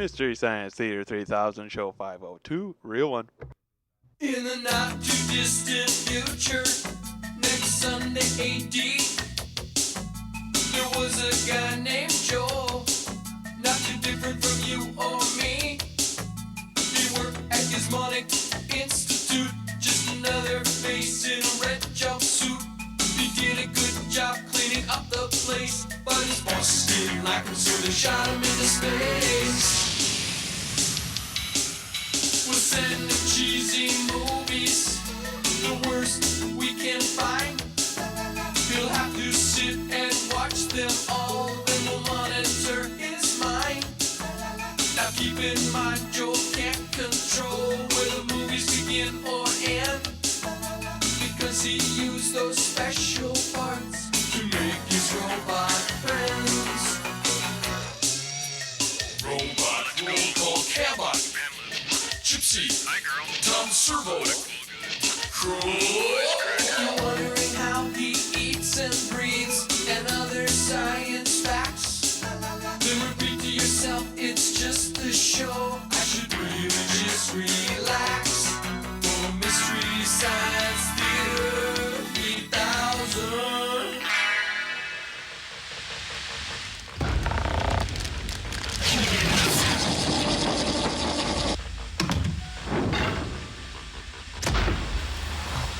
Mystery Science Theater 3000, Show 502, real one. In the not too distant future, next Sunday AD, there was a guy named Joel, not too different from you or me. He worked at Gizmonic Institute, just another face in a red jumpsuit. He did a good job cleaning up the place, but his boss didn't like him, so they shot him into space. We'll send him cheesy movies, the worst we can find. He'll have to sit and watch them all, then we'll monitor his mind. Now keep in mind, Joel can't control where the movies begin or end, because he used those special parts to make his robot friends. Robot roll call Cabot, Gypsy, Tom Servo, Crow. You're wondering how he eats and breathes and other science facts, then repeat to yourself, it's just a show. I should really just relax. For Mystery Science Theater 3000.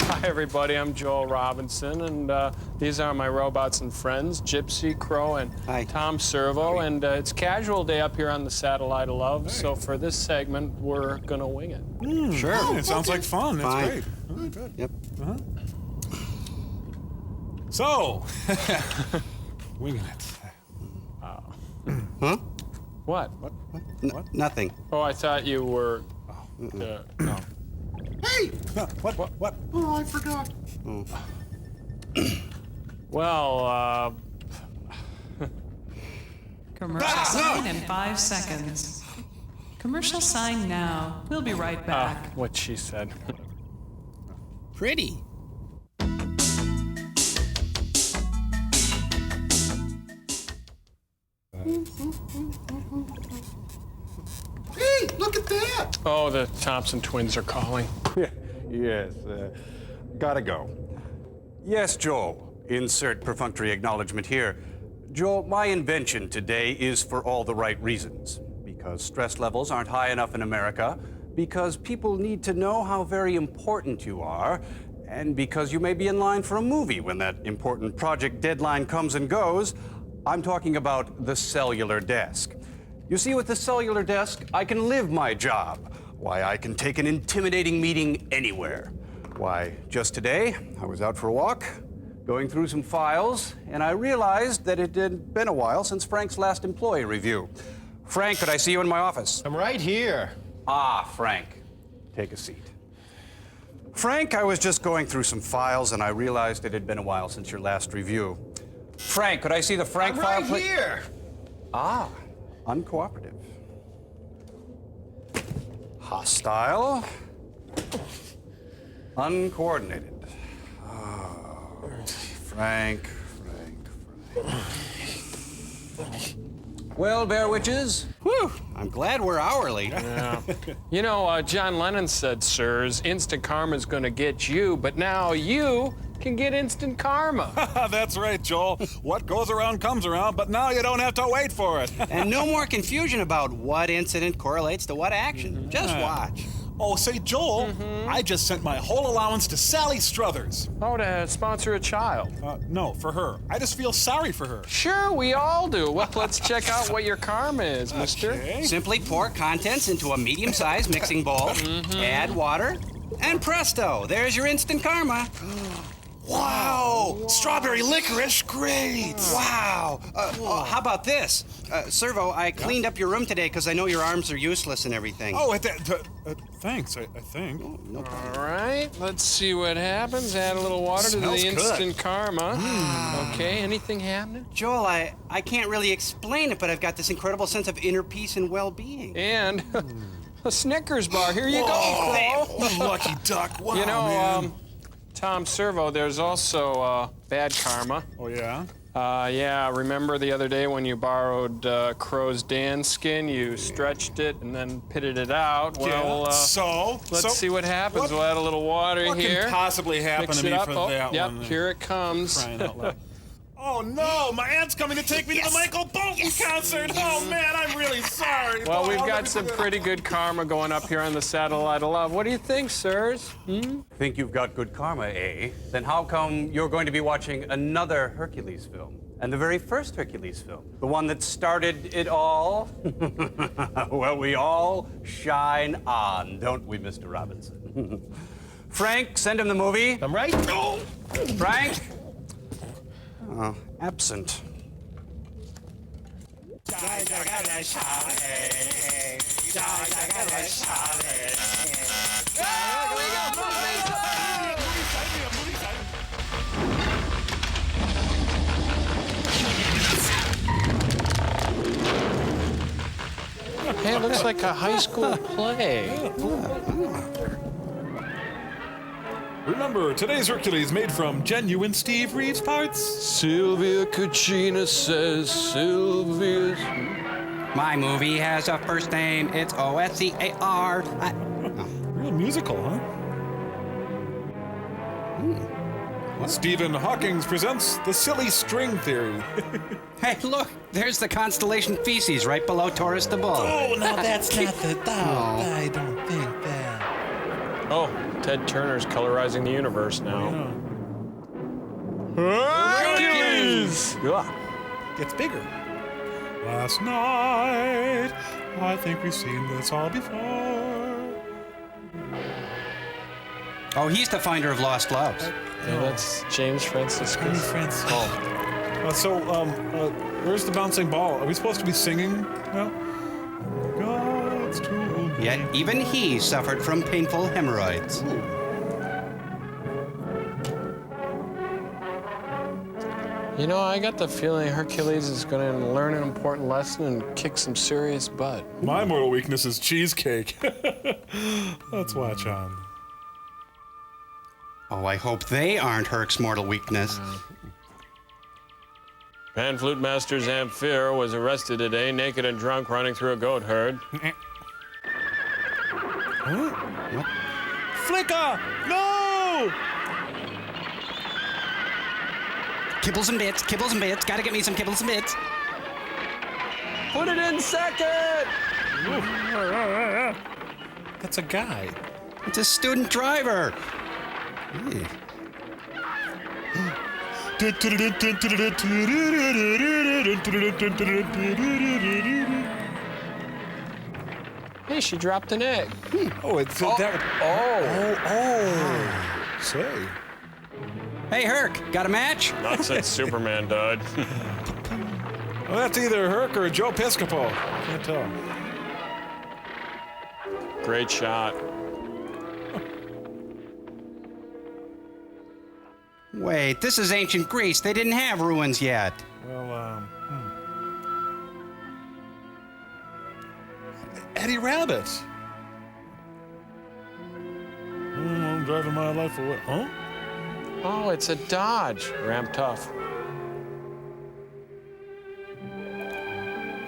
Hi everybody, I'm Joel Robinson, and these are my robots and friends, Gypsy, Crow, and Tom Servo, and it's casual day up here on the Satellite of Love, so for this segment, we're gonna wing it. Sure. Oh, it sounds like fun. That's Fine. great. Oh, good. Yep. So, winging it. Huh? What? Nothing. Oh, I thought you were, no. Hey! What? Oh, I forgot. Well, Commercial sign in 5 seconds. Commercial sign now. We'll be right back. what she said. Pretty. Hey, look at that! Oh, the Thompson twins are calling. Yes, gotta go. Yes, Joel. Insert perfunctory acknowledgement here. Joel, my invention today is for all the right reasons. Because stress levels aren't high enough in America, because people need to know how very important you are, and because you may be in line for a movie when that important project deadline comes and goes. I'm talking about the cellular desk. You see, with the cellular desk, I can live my job. Why, I can take an intimidating meeting anywhere. Why, just today, I was out for a walk, going through some files, and I realized that it had been a while since Frank's last employee review. Frank, could I see you in my office? I'm right here. Ah, Frank. Take a seat. Frank, I was just going through some files, and I realized it had been a while since your last review. Frank, could I see the Frank I'm file, right please? here. Ah, uncooperative. Hostile. Uncoordinated. Oh, Frank. Well, Bear Witches. Whew. I'm glad we're hourly. Yeah. You know, John Lennon said, sirs, instant karma's gonna get you, but now you can get instant karma. That's right, Joel. What goes around comes around, but now you don't have to wait for it. And no more confusion about what incident correlates to what action. Just watch. Oh, say, Joel, I just sent my whole allowance to Sally Struthers. Oh, to sponsor a child. No, for her. I just feel sorry for her. Sure, we all do. Well, let's check out what your karma is, mister. Okay. Simply pour contents into a medium-sized mixing bowl, add water, and presto, there's your instant karma. Wow! Strawberry licorice, great! Wow. How about this? Servo, I cleaned up your room today because I know your arms are useless and everything. Oh, thanks, I think. No problem. All right, let's see what happens. Add a little water to the Smells good. instant karma. Okay, anything happening? Joel, I can't really explain it, but I've got this incredible sense of inner peace and well-being. And a Snickers bar. Here you go, Crow. Lucky duck, wow, You know, man. Tom Servo, there's also bad karma. Oh, yeah? Yeah, remember the other day when you borrowed Crow's Dan skin? You stretched it and then pitted it out. Well, let's see what happens. We'll add a little water here. What can possibly happen Mix to it me up. for Oh, that yep, one? here it comes. Crying out loud. Oh no, my aunt's coming to take me to the Michael Bolton concert. Oh man, I'm really sorry. Well, Oh, we've I'll got never some forget it. pretty good karma going up here on the Satellite of Love. What do you think, sirs? Think you've got good karma, eh? Then how come you're going to be watching another Hercules film? And the very first Hercules film. The one that started it all? Well, we all shine on, don't we, Mr. Robinson? Frank, send him the movie. I'm right. Oh. Frank? Absent. Hey, it looks like a high school play. Remember, today's Hercules made from genuine Steve Reeves parts. Sylvia Cucina says Sylvia's... My movie has a first name. It's O-S-C-A-R. Real musical, huh? Stephen Hawking presents the silly string theory. Hey, look, there's the constellation Feces right below Taurus the Bull. Oh, no, that's not the... I don't think that... Oh, Ted Turner's colorizing the universe now. Hercules! Yeah. Gets bigger. Last night, I think we've seen this all before. Oh, he's the finder of lost loves. Yeah, that's James Francis. Friends. Where's the bouncing ball? Are we supposed to be singing now? God's tool. Yet even he suffered from painful hemorrhoids. You know, I got the feeling Hercules is going to learn an important lesson and kick some serious butt. My mortal weakness is cheesecake. Let's watch on. Oh, I hope they aren't Herc's mortal weakness. Pan Flute Master Zamfir was arrested today, naked and drunk, running through a goat herd. Flicker! No! Kibbles and bits, gotta get me some kibbles and bits. Put it in second! That's a guy. It's a student driver. Hey, she dropped an egg. Oh, it's that. Oh. Say. Hey, Herc, got a match? Not since Superman died. Well, that's either Herc or Joe Piscopo. Can't tell. Great shot. Wait, this is ancient Greece. They didn't have ruins yet. Well, Eddie Rabbit. I'm driving my life away. Huh? Oh, it's a Dodge. Ramp tough.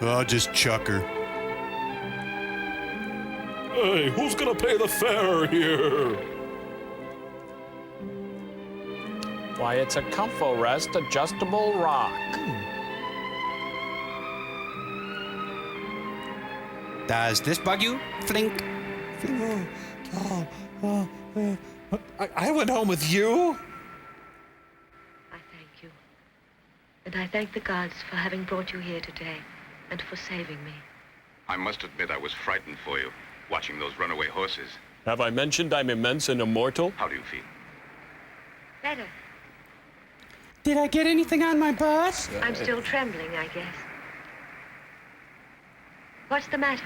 Oh, just chuck her. Hey, who's gonna pay the fare here? Why, it's a Comfo Rest adjustable rock. Does this bug you? Flink. I went home with you. I thank you. And I thank the gods for having brought you here today and for saving me. I must admit I was frightened for you, watching those runaway horses. Have I mentioned I'm immense and immortal? How do you feel? Better. Did I get anything on my butt? I'm still trembling, I guess. What's the matter?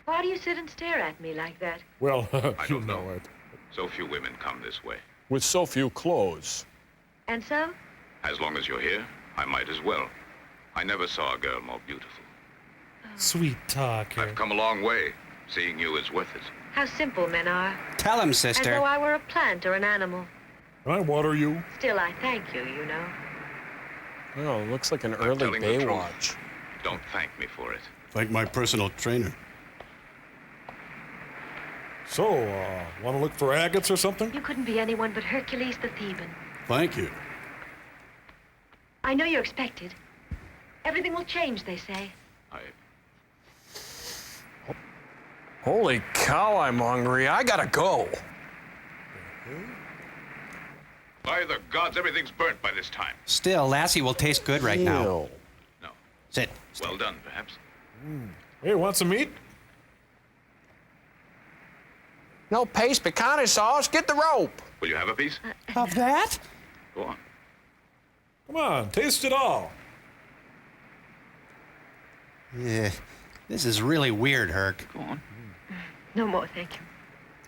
Why do you sit and stare at me like that? Well, I don't know it. So few women come this way. With so few clothes. And so? As long as you're here, I might as well. I never saw a girl more beautiful. Sweet talker. I've come a long way. Seeing you is worth it. How simple men are. Tell him, As sister. though I were a plant or an animal. Can I water you? Still, I thank you, you know. Oh, looks like an I'm early telling the truth. Baywatch. Don't thank me for it. Thank my personal trainer. So, want to look for agates or something? You couldn't be anyone but Hercules the Theban. Thank you. I know you're expected. Everything will change, they say. Holy cow, I'm hungry. I gotta go. By the gods, everything's burnt by this time. Still, Lassie will taste good right now. Ew. No. Sit. Well done, perhaps. Hey, want some meat? No paste, pecani sauce. Get the rope. Will you have a piece? Of that? Go on. Come on, taste it all. Yeah, this is really weird, Herc. Go on. No more, thank you.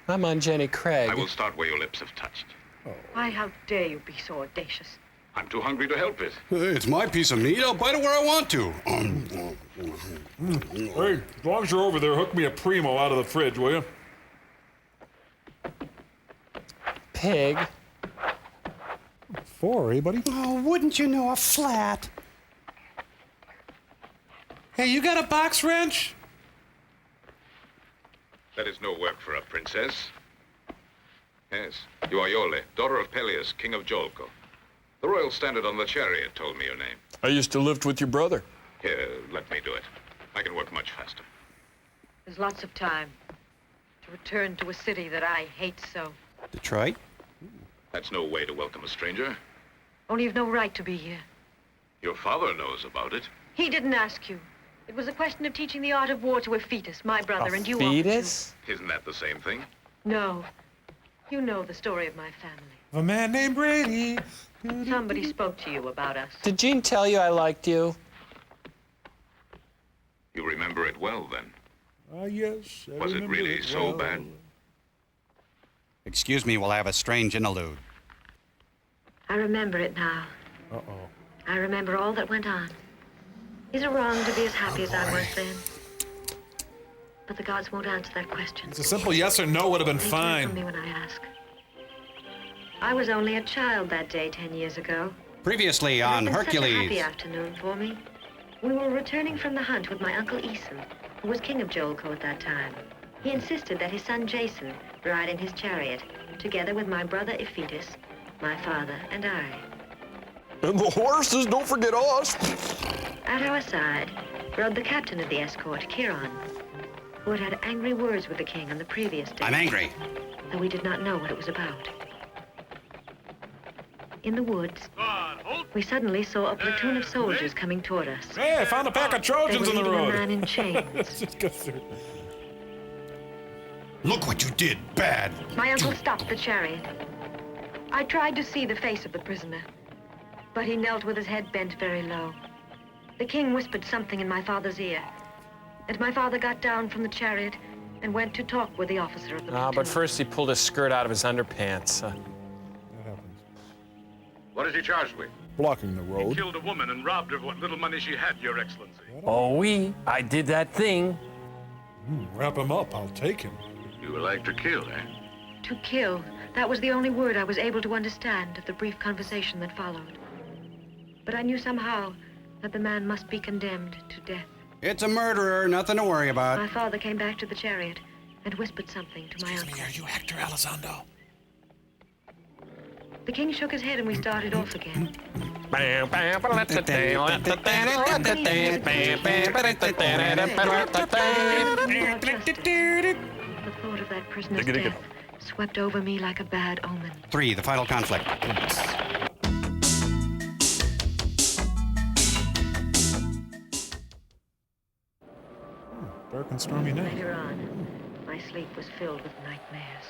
I'm on Jenny Craig. I will start where your lips have touched. Why, how dare you be so audacious? I'm too hungry to help it. Hey, it's my piece of meat. I'll bite it where I want to. Hey, as long as you're over there, hook me a Primo out of the fridge, will you? Pig. 4, eh, buddy? Oh, wouldn't you know, a flat? Hey, you got a box wrench? That is no work for a princess. Yes, you are Iole, daughter of Peleus, king of Jolko. The royal standard on the chariot told me your name. I used to live with your brother. Here, let me do it. I can work much faster. There's lots of time to return to a city that I hate so. Detroit? That's no way to welcome a stranger. Only you've no right to be here. Your father knows about it. He didn't ask you. It was a question of teaching the art of war to a fetus, my brother, and you fetus? Isn't that the same thing? No. You know the story of my family. A man named Brady. Somebody spoke to you about us. Did Jean tell you I liked you? You remember it well, then. Yes. I Was it remember really so well. bad? Excuse me, we'll have a strange interlude. I remember it now. Uh-oh. I remember all that went on. Is it wrong to be as happy as I was then? But the gods won't answer that question. It's a simple yes or no would have been They turn from fine. me when I ask. I was only a child that day 10 years ago. Previously on It had been such a happy Hercules. afternoon for me. We were returning from the hunt with my uncle Aeson, who was king of Jolko at that time. He insisted that his son Jason ride in his chariot, together with my brother Iphitus, my father, and I. And the horses, don't forget us. At our side rode the captain of the escort, Chiron, who had had angry words with the king on the previous day. I'm angry. Though we did not know what it was about. In the woods, we suddenly saw a platoon of soldiers coming toward us. Hey, I found a pack of They Trojans were in the leading road. a man in chains. Just go through. Look what you did. Bad. My uncle stopped the chariot. I tried to see the face of the prisoner, but he knelt with his head bent very low. The king whispered something in my father's ear, and my father got down from the chariot and went to talk with the officer of the platoon. But first he pulled his skirt out of his underpants. That happens. What is he charged with? Blocking the road. Killed a woman and robbed her of what little money she had, Your Excellency. Oh, oui, I did that thing. Wrap him up. I'll take him. You would like to kill, eh? To kill. That was the only word I was able to understand of the brief conversation that followed. But I knew somehow that the man must be condemned to death. It's a murderer, nothing to worry about. My father came back to the chariot and whispered something to my uncle. Are you Hector Elizondo? The king shook his head and we started off again. The thought of that prisoner's death swept over me like a bad omen. 3, the final conflict. Dark and stormy night. Later on, my sleep was filled with nightmares.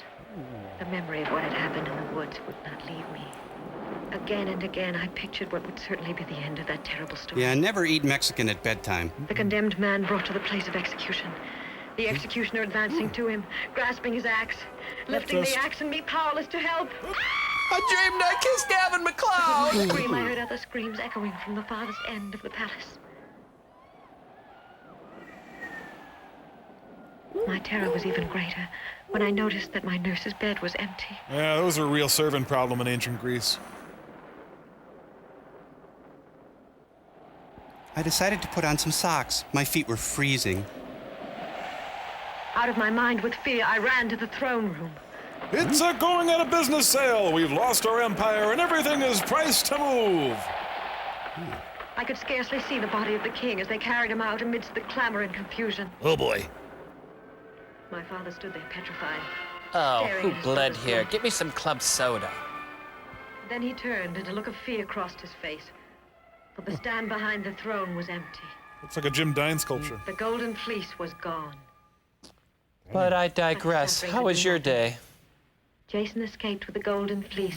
The memory of what had happened in the woods would not leave me. Again and again, I pictured what would certainly be the end of that terrible story. Yeah, never eat Mexican at bedtime. The condemned man brought to the place of execution. The executioner advancing to him, grasping his axe, lifting the axe and me powerless to help. I dreamed I kissed Gavin McLeod. I scream, I heard other screams echoing from the farthest end of the palace. My terror was even greater when I noticed that my nurse's bed was empty. Yeah, that was a real servant problem in ancient Greece. I decided to put on some socks. My feet were freezing. Out of my mind with fear, I ran to the throne room. It's a going out of business sale. We've lost our empire and everything is priced to move. I could scarcely see the body of the king as they carried him out amidst the clamor and confusion. Oh boy. My father stood there petrified. Oh, staring who at his bled brother's here? blood. Get me some club soda. Then he turned and a look of fear crossed his face. For the stand behind the throne was empty. Looks like a Jim Dine sculpture. The golden fleece was gone. But I digress. How was your day? Jason escaped with the golden fleece.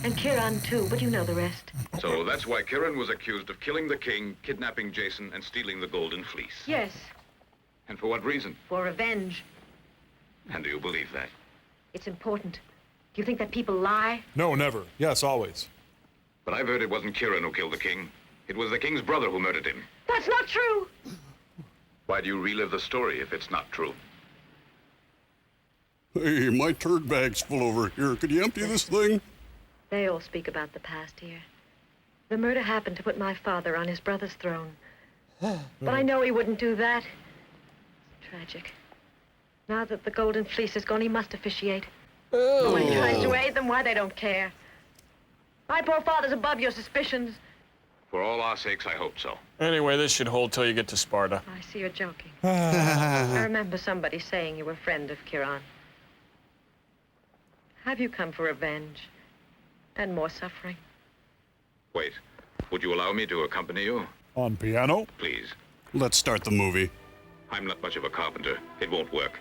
And Kiran too, but you know the rest. So that's why Kiran was accused of killing the king, kidnapping Jason, and stealing the golden fleece. Yes, And for what reason? for revenge. And do you believe that? It's important. Do you think that people lie? No, never. Yes, always. But I've heard it wasn't Kiran who killed the king. It was the king's brother who murdered him. That's not true! Why do you relive the story if it's not true? Hey, my turd bag's full over here. Could you empty this thing? They all speak about the past here. The murder happened to put my father on his brother's throne. But I know he wouldn't do that. It's tragic. Now that the golden fleece is gone, he must officiate. But when he tries to aid them, why, they don't care. My poor father's above your suspicions. For all our sakes, I hope so. Anyway, this should hold till you get to Sparta. I see you're joking. I remember somebody saying you were a friend of Kiran. Have you come for revenge? And more suffering? Wait, would you allow me to accompany you? On piano? Please. Let's start the movie. I'm not much of a carpenter. It won't work.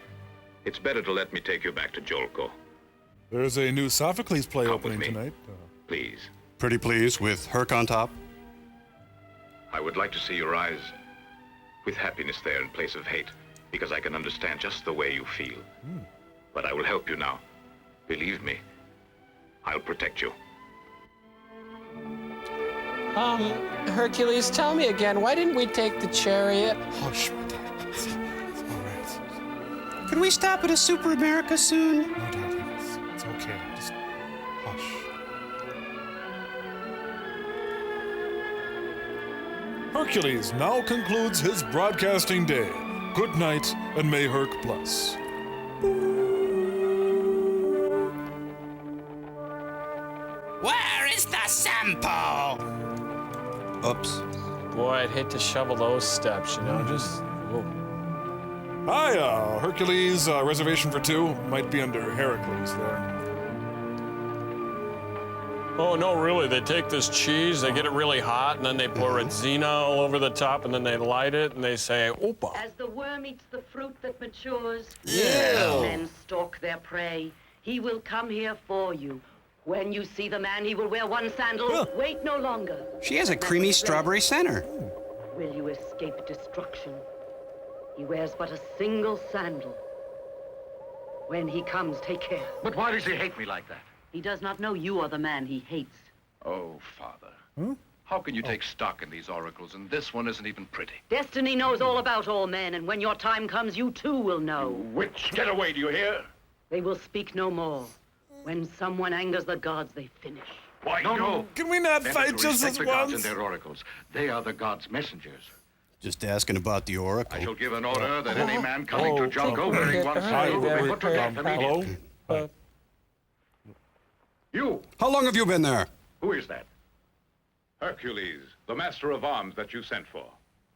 It's better to let me take you back to Jolko. There's a new Sophocles play Come opening with me. tonight. Please. Pretty please, with Herc on top. I would like to see your eyes with happiness there in place of hate, because I can understand just the way you feel. But I will help you now. Believe me, I'll protect you. Hercules, tell me again, why didn't we take the chariot? Hush, my dad. It's all right. Can we stop at a Super America soon? No, Dad, it's okay. Just hush. Hercules now concludes his broadcasting day. Good night, and may Herc bless. Where is the sample? Oops. Boy, I'd hate to shovel those steps, you know, just... whoa. Hi, Hercules, reservation for 2. Might be under Hercules there. Oh, no, really, they take this cheese, they get it really hot, and then they pour Retsina all over the top, and then they light it, and they say, Opa. As the worm eats the fruit that matures, Ew. men stalk their prey. He will come here for you. When you see the man, he will wear one sandal. Wait no longer. She has a creamy strawberry center. Will you escape destruction? He wears but a single sandal. When he comes, take care. But why does he hate me like that? He does not know you are the man he hates. Oh, Father. How can you take stock in these oracles, and this one isn't even pretty? Destiny knows all about all men, and when your time comes, you too will know. Witch, get away, do you hear? They will speak no more. When someone angers the gods, they finish. Why, no. Can we not Better fight to just respect as the gods once? and their oracles. They are the gods' messengers. Just asking about the oracle. I shall give an order that any man coming to Jolko wearing one Hi, sandal will be put to death hello? immediately. You, How long have you been there? who is that? Hercules, the master of arms that you sent for.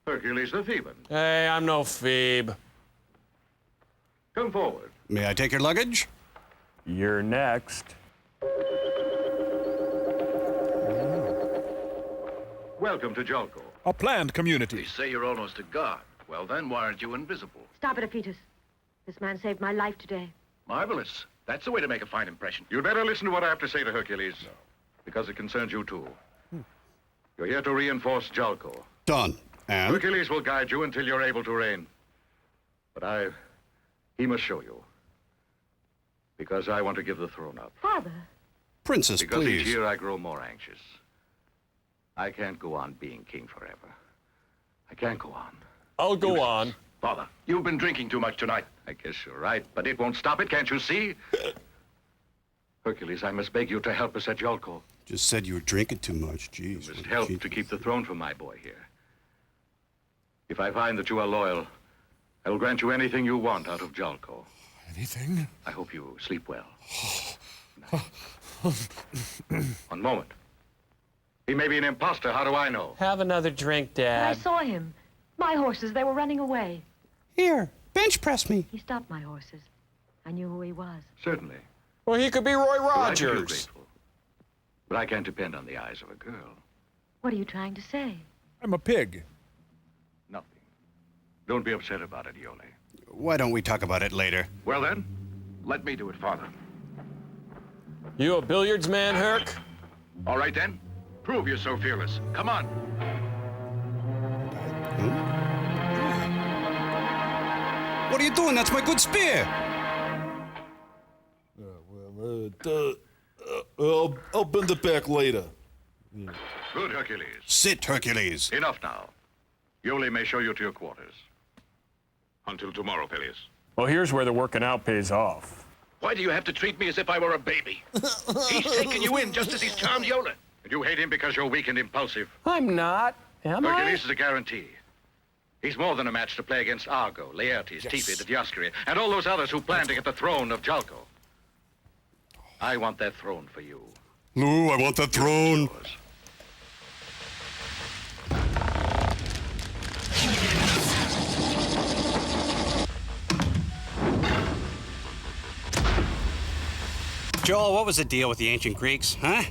Hercules the Theban. Hey, I'm no Phoebe. Come forward. May I take your luggage? You're next. Welcome to Jolko. A planned community. They say you're almost a god. Well then, why aren't you invisible? Stop it, Aphetus. This man saved my life today. Marvelous. That's the way to make a fine impression. You'd better listen to what I have to say to Hercules. Because it concerns you too. You're here to reinforce Jolko. Done. And? Hercules will guide you until you're able to reign. But he must show you. Because I want to give the throne up. Father. Princess, Because each please. year I grow more anxious. I can't go on being king forever. I can't go on. I'll go on. Father, you've been drinking too much tonight. I guess you're right, but it won't stop it, can't you see? Hercules, I must beg you to help us at Jolko. Just said you were drinking too much. Jeez. You must help to keep the throne for my boy here. If I find that you are loyal, I will grant you anything you want out of Jalko. Anything? I hope you sleep well. One moment. He may be an imposter. How do I know? Have another drink, Dad. I saw him. My horses, they were running away. Here, bench press me. He stopped my horses. I knew who he was. Certainly. Well, he could be Roy Well, I feel Rogers. grateful. But I can't depend on the eyes of a girl. What are you trying to say? I'm a pig. Nothing. Don't be upset about it, Yole. Why don't we talk about it later? Well then, let me do it, Father. You a billiards man, Herc? All right then. Prove you're so fearless. Come on. What are you doing? That's my good spear. I'll bend it back later. Good, Hercules. Sit, Hercules. Enough now. Yole may show you to your quarters. Until tomorrow, Peleus. Well, here's where the working out pays off. Why do you have to treat me as if I were a baby? He's taken you in just as he's charmed Yola. And you hate him because you're weak and impulsive. I'm not, am I? Hercules is a guarantee. He's more than a match to play against Argo, Laertes, Tepid, the Dioscuri, and all those others who plan to get the throne of Jalko. I want that throne for you. Lou, I want that throne. Joel, what was the deal with the ancient Greeks, huh?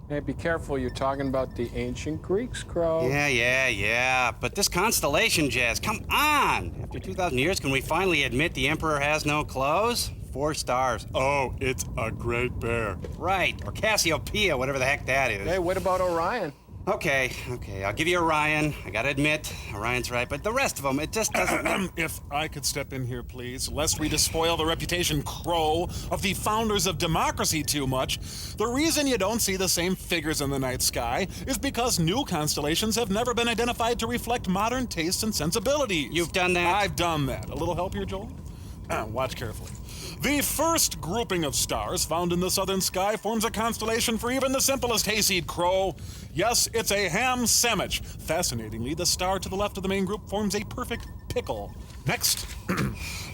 Hey, be careful. You're talking about the ancient Greeks, Crow. Yeah. But this constellation jazz, come on! After 2,000 years, can we finally admit the Emperor has no clothes? 4 stars. Oh, it's a great bear. Right, or Cassiopeia, whatever the heck that is. Hey, what about Orion? Okay, I'll give you Orion. I gotta admit, Orion's right, but the rest of them, it just doesn't... If I could step in here, please, lest we despoil the reputation, Crow, of the founders of democracy too much. The reason you don't see the same figures in the night sky is because new constellations have never been identified to reflect modern tastes and sensibilities. You've done that? I've done that. A little help here, Joel? Watch carefully. The first grouping of stars found in the southern sky forms a constellation for even the simplest hayseed, Crow. Yes, it's a ham sandwich. Fascinatingly, the star to the left of the main group forms a perfect pickle. Next,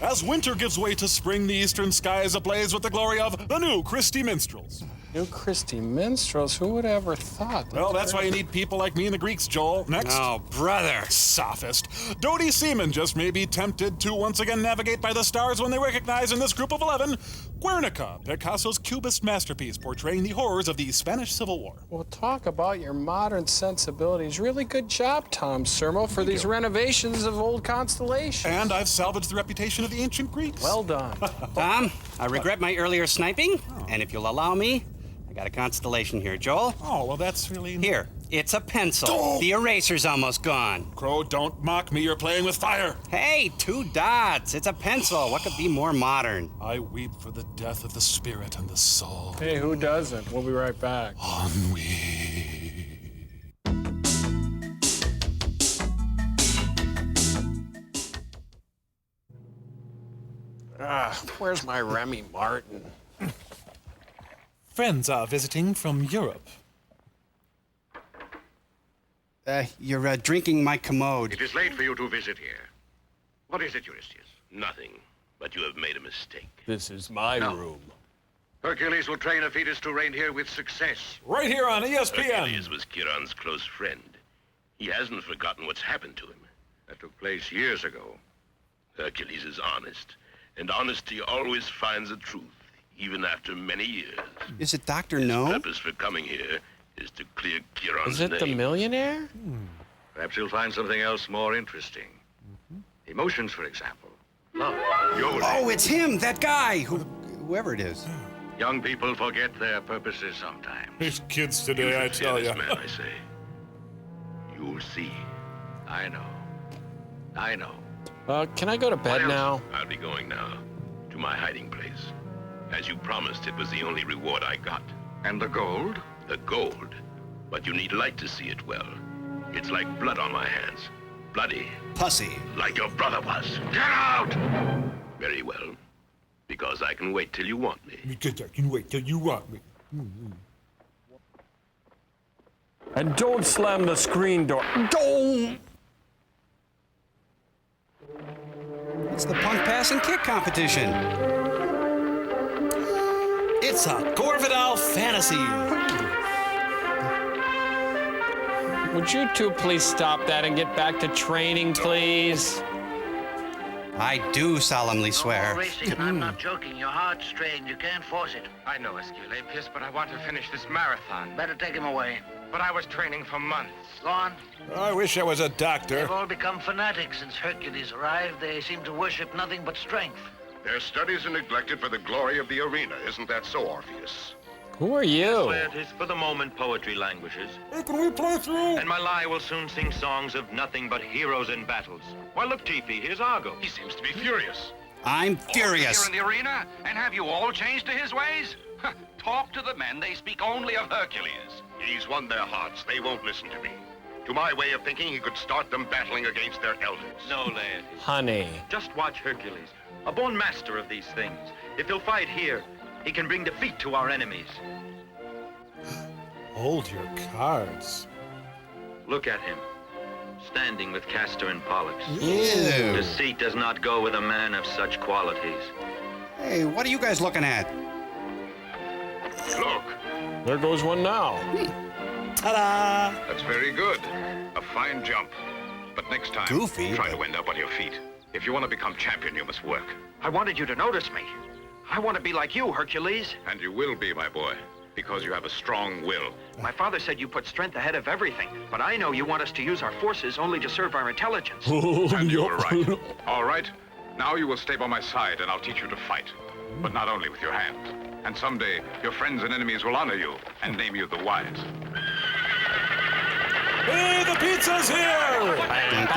as winter gives way to spring, the eastern sky is ablaze with the glory of the New Christie Minstrels. New Christie Minstrels? Who would have ever thought? Well, that's why you need people like me and the Greeks, Joel. Next. Oh, brother. Sophist. Dodie Seaman just may be tempted to once again navigate by the stars when they recognize in this group of 11 Guernica, Picasso's Cubist masterpiece portraying the horrors of the Spanish Civil War. Well, talk about your modern sensibilities. Really good job, Tom Sermo, for these renovations of old constellations. And I've salvaged the reputation of the ancient Greeks. Well done. Tom, I regret my earlier sniping, and if you'll allow me, I got a constellation here, Joel. Oh, well, that's really... Here, it's a pencil. Oh. The eraser's almost gone. Crow, don't mock me. You're playing with fire. Hey, 2 dots. It's a pencil. What could be more modern? I weep for the death of the spirit and the soul. Hey, who doesn't? We'll be right back. Ennui. Where's my Remy Martin? Friends are visiting from Europe. You're drinking my commode. It is late for you to visit here. What is it, Eurystheus? Nothing, but you have made a mistake. This is my room. Hercules will train a fetus to reign here with success. Right here on ESPN. Hercules was Chiron's close friend. He hasn't forgotten what's happened to him. That took place years ago. Hercules is honest, and honesty always finds the truth, even after many years. Is it Dr. His No? purpose for coming here is to clear Chiron's Is it name. the millionaire? Perhaps you'll find something else more interesting. Emotions, for example. Love. Yole. Oh, it's him, that guy, whoever it is. Young people forget their purposes sometimes. These kids today, I tell you. Man, I say. You'll see. I know. Can I go to bed now? I'll be going now to my hiding place. As you promised, it was the only reward I got. And the gold? The gold. But you need light to see it well. It's like blood on my hands. Bloody. Pussy. Like your brother was. Get out! Very well. Because I can wait till you want me. Because I can wait till you want me. And don't slam the screen door. Don't! It's the punk pass and kick competition. It's a Gorvidal fantasy. Would you two please stop that and get back to training, please? I do solemnly swear. Racing, I'm not joking. Your heart's strained. You can't force it. I know, Esculapius, but I want to finish this marathon. Better take him away. But I was training for months. Go on. I wish I was a doctor. They've all become fanatics since Hercules arrived. They seem to worship nothing but strength. Their studies are neglected for the glory of the arena. Isn't that so, Orpheus? Who are you? Laertes, for the moment, poetry languishes. Hey, can we play through? And my lie will soon sing songs of nothing but heroes in battles. Why, look, Tifi, here's Argo. He seems to be furious. I'm furious. Here in the arena, and have you all changed to his ways? Talk to the men. They speak only of Hercules. He's won their hearts. They won't listen to me. To my way of thinking, he could start them battling against their elders. No, Laertes. Honey. Just watch Hercules, a born master of these things. If he'll fight here, he can bring defeat to our enemies. Hold your cards. Look at him, standing with Castor and Pollux. Ew. Deceit does not go with a man of such qualities. Hey, what are you guys looking at? Look. There goes one now. Ta-da! That's very good. A fine jump. But next time, Goofy, try to end up on your feet. If you want to become champion, you must work. I wanted you to notice me. I want to be like you, Hercules. And you will be, my boy, because you have a strong will. My father said you put strength ahead of everything, but I know you want us to use our forces only to serve our intelligence. And you were right. All right. Now you will stay by my side, and I'll teach you to fight. But not only with your hands. And someday, your friends and enemies will honor you and name you the wise. Hey, the pizza's here! Hey,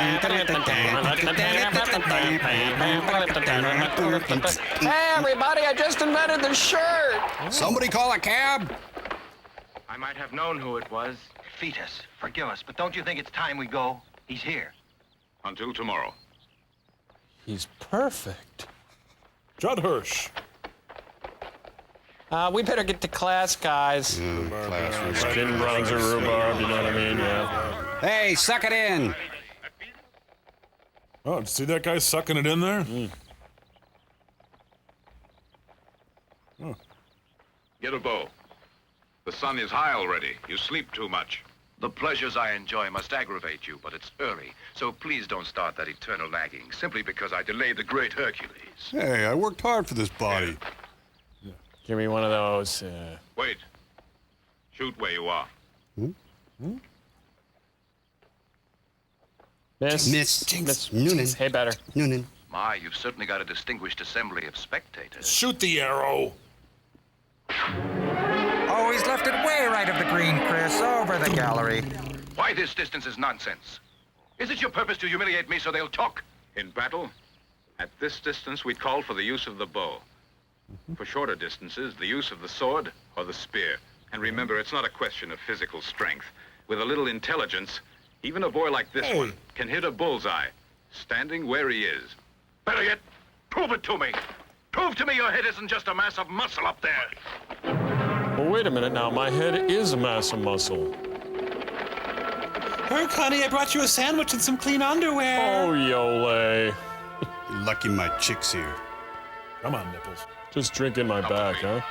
everybody, I just invented the shirt. Somebody call a cab? I might have known who it was. Fetus, forgive us, but don't you think it's time we go? He's here. Until tomorrow. He's perfect. Judd Hirsch. We better get to class, guys. Skin bronzer, rhubarb, you know what I mean? Yeah. Hey, suck it in. Oh, did you see that guy sucking it in there? Oh. Get a bow. The sun is high already. You sleep too much. The pleasures I enjoy must aggravate you, but it's early. So please don't start that eternal nagging, simply because I delayed the great Hercules. Hey, I worked hard for this body. Give me one of those. Wait. Shoot where you are. Miss Noonan. Hey, better. Noonan. My, you've certainly got a distinguished assembly of spectators. Shoot the arrow. Oh, he's left it way right of the green, Chris. Over the gallery. Why this distance is nonsense. Is it your purpose to humiliate me so they'll talk? In battle, at this distance, we call for the use of the bow. For shorter distances, the use of the sword or the spear. And remember, it's not a question of physical strength. With a little intelligence, even a boy like this one can hit a bullseye, standing where he is. Better yet, prove it to me. Prove to me your head isn't just a mass of muscle up there. Well, wait a minute now. My head is a mass of muscle. Herc, honey, I brought you a sandwich and some clean underwear. Oh, Yole. Lucky my chick's here. Come on, nipples. Just drink in my back, huh?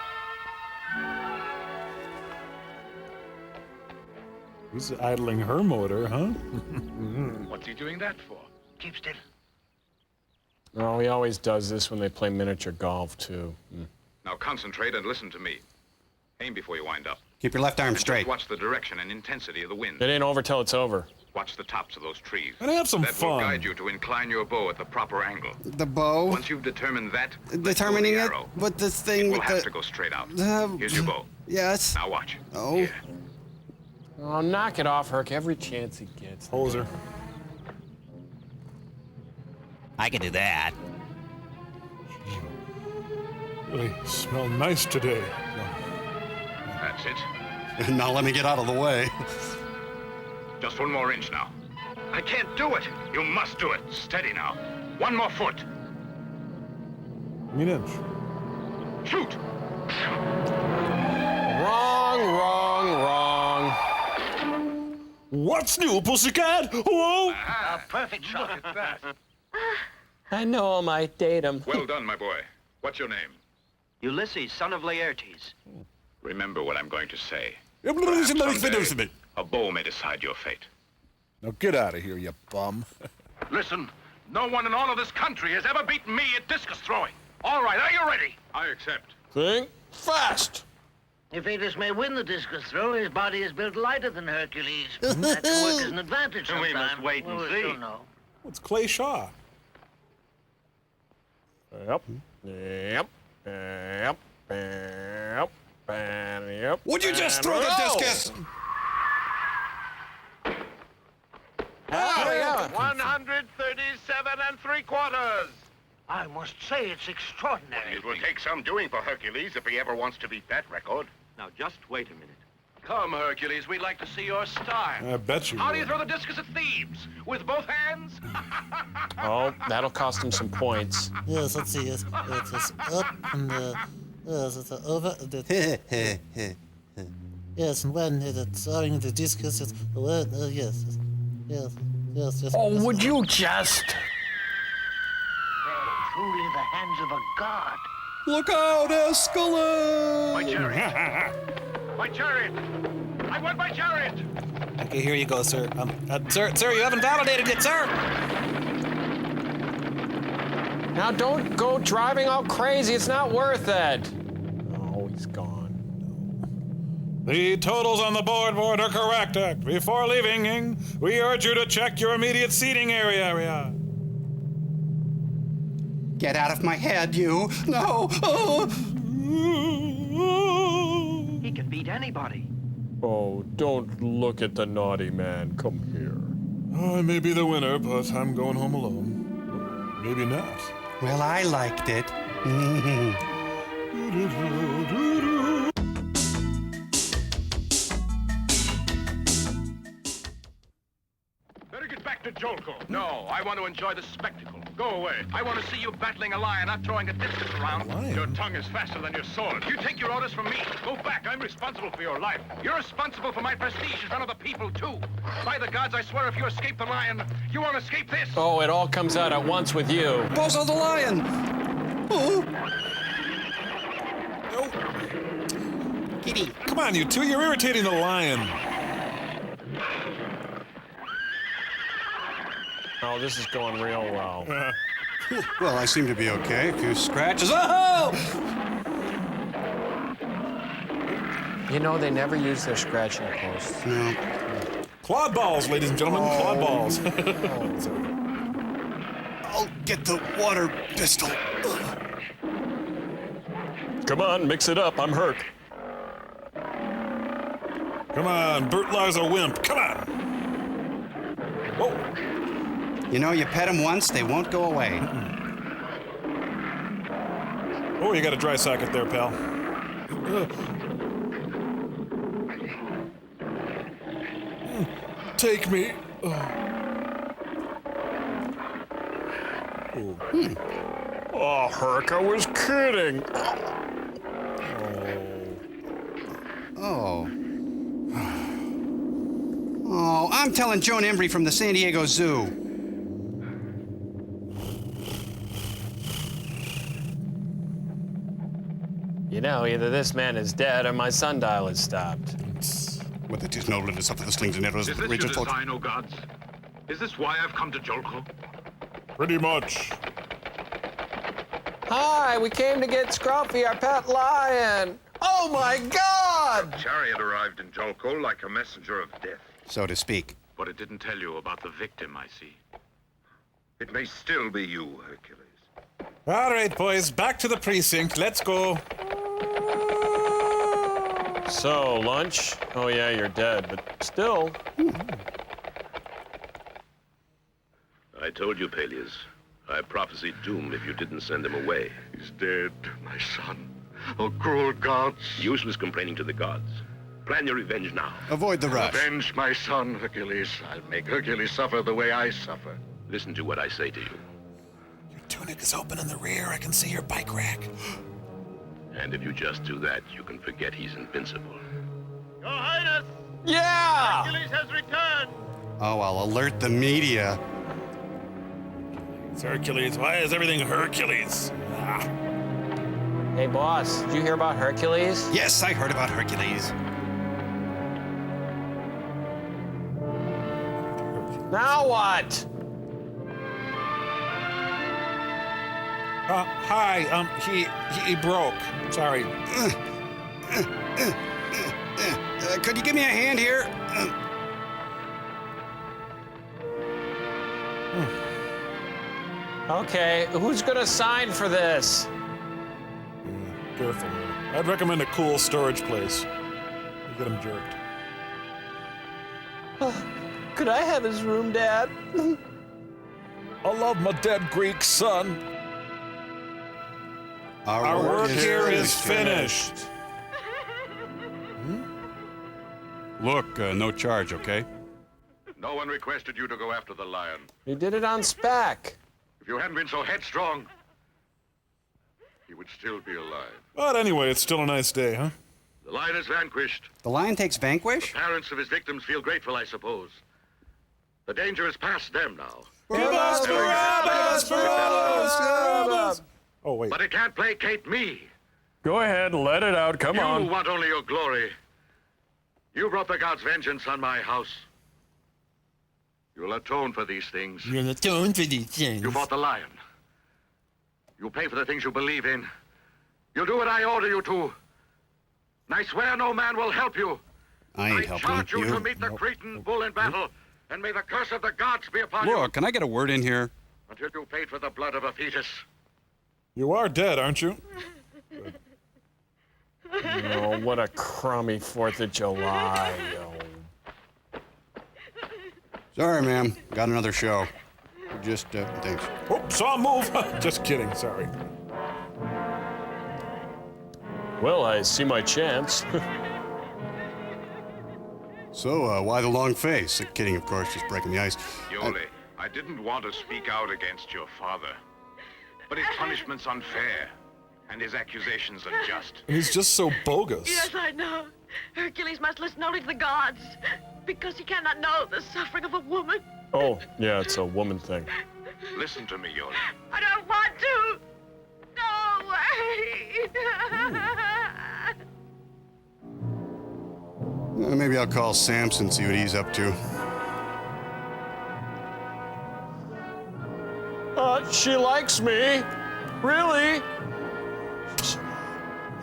He's idling her motor, huh? What's he doing that for? Keep still. Oh, he always does this when they play miniature golf, too. Now concentrate and listen to me. Aim before you wind up. Keep your left arm And straight. Just watch the direction and intensity of the wind. It ain't over till it's over. Watch the tops of those trees. And have some that fun. will guide you to incline your bow at the proper angle. The bow? Once you've determined that, Determining let it? go of the arrow. But the thing It will with have the... to go straight out. The- Here's your bow. Yes. Now watch. Oh. Here. Oh, knock it off, Herc. Every chance he gets. Hoser. I can do that. Really smell nice today. That's it. Now let me get out of the way. Just one more inch now. I can't do it. You must do it. Steady now. One more foot. An inch. Shoot. Wrong. What's new, pussycat? Whoa! A perfect shot at that. I know him. I date him. Well done, my boy. What's your name? Ulysses, son of Laertes. Remember what I'm going to say. Someday, a bow may decide your fate. Now get out of here, you bum. Listen, no one in all of this country has ever beaten me at discus throwing. All right, are you ready? I accept. Think fast. If Atis may win the discus throw, his body is built lighter than Hercules. That can work as an advantage sometime. We must wait and Well, see. we'll soon know. It's Clay Shaw. Yep. Yep. Yep. Yep. Yep. Would you just throw the discus? Oh, yeah. 137 3/4. I must say it's extraordinary. It will take some doing for Hercules if he ever wants to beat that record. Now, just wait a minute. Come, Hercules, we'd like to see your style. I bet you How do you would. throw the discus at thieves? With both hands? Oh, that'll cost him some points. Yes, let's see. Yes, it's up and yes, it's over. Yes, and when it's throwing the discus, it's yes, yes. Oh, would you just? Truly the hands of a god. Look out, Escalade! My chariot! My chariot! I want my chariot! Okay, here you go, sir. Sir, you haven't validated it, sir. Now don't go driving all crazy. It's not worth it. Oh, he's gone. The totals on the board are correct. Before leaving, we urge you to check your immediate seating area. Get out of my head, you! No! Oh. He can beat anybody. Oh, don't look at the naughty man. Come here. I may be the winner, but I'm going home alone. Maybe not. Well, I liked it. Better get back to Jolko. No, I want to enjoy the spectacle. Go away. I want to see you battling a lion, not throwing a discus around. Your tongue is faster than your sword. You take your orders from me. Go back. I'm responsible for your life. You're responsible for my prestige in front of the people, too. By the gods, I swear if you escape the lion, you won't escape this. Oh, it all comes out at once with you. Boss of the lion! Oh. Kitty. Come on, you two. You're irritating the lion. Oh, this is going real well. Well, I seem to be okay. A few scratches. Oh! You know, they never use their scratching posts. No. Clawed balls, ladies and gentlemen. Clawed balls. I'll get the water pistol. Come on, mix it up. I'm hurt. Come on, Bert Lahr's a wimp. Come on. Whoa. You know, you pet them once, they won't go away. Oh, you got a dry socket there, pal. Take me. Oh, Herc, I was kidding. Oh. Oh, I'm telling Joan Embry from the San Diego Zoo. You know, either this man is dead or my sundial is stopped. With it is noble to suffer the slings and arrows Is of the this your raging folk. design, O gods? Is this why I've come to Jolko? Pretty much. Hi, we came to get Scruffy, our pet lion. Oh my God! The chariot arrived in Jolko like a messenger of death. So to speak. But it didn't tell you about the victim, I see. It may still be you, Hercules. All right, boys, back to the precinct. Let's go. So, lunch? Oh yeah, you're dead, but still. I told you, Peleus. I prophesied doom if you didn't send him away. He's dead, my son. Oh, cruel gods. Useless complaining to the gods. Plan your revenge now. Avoid the rush. Avenge my son, Hercules. I'll make Hercules suffer the way I suffer. Listen to what I say to you. Your tunic is open in the rear. I can see your bike rack. And if you just do that, you can forget he's invincible. Your Highness! Yeah! Hercules has returned! Oh, I'll alert the media. It's Hercules. Why is everything Hercules? Ah. Hey, boss, did you hear about Hercules? Yes, I heard about Hercules. Now what? Hi, he broke. Sorry. Could you give me a hand here? Okay, who's gonna sign for this? Careful. I'd recommend a cool storage place. You get him jerked. Could I have his room, Dad? I love my dead Greek son. Our work here is finished. Look, no charge, okay? No one requested you to go after the lion. You did it on spec. If you hadn't been so headstrong, he would still be alive. But anyway, it's still a nice day, huh? The lion is vanquished. The lion takes vanquish? The parents of his victims feel grateful, I suppose. The danger is past them now. Barabbas! Oh, wait. But it can't placate me. Go ahead, let it out. Come on. You want only your glory. You brought the gods' vengeance on my house. You'll atone for these things. You'll atone for these things. You fought the lion. You'll pay for the things you believe in. You'll do what I order you to. And I swear no man will help you. I ain't helping charge you you. to meet the Cretan bull in battle, and may the curse of the gods be upon you Look, can I get a word in here? until you paid for the blood of a fetus. You are dead, aren't you? Oh, what a crummy 4th of July. Oh. Sorry, ma'am. Got another show. Just, thanks. Oh, saw a move. Just kidding, sorry. Well, I see my chance. So, why the long face? Kidding, of course, just breaking the ice. Yole, I didn't want to speak out against your father, but his punishment's unfair, and his accusations unjust. He's just so bogus. Yes, I know. Hercules must listen only to the gods, because he cannot know the suffering of a woman. Oh, yeah, it's a woman thing. Listen to me, Yole. I don't want to. No way. Maybe I'll call Samson, see what he's up to. She likes me. Really?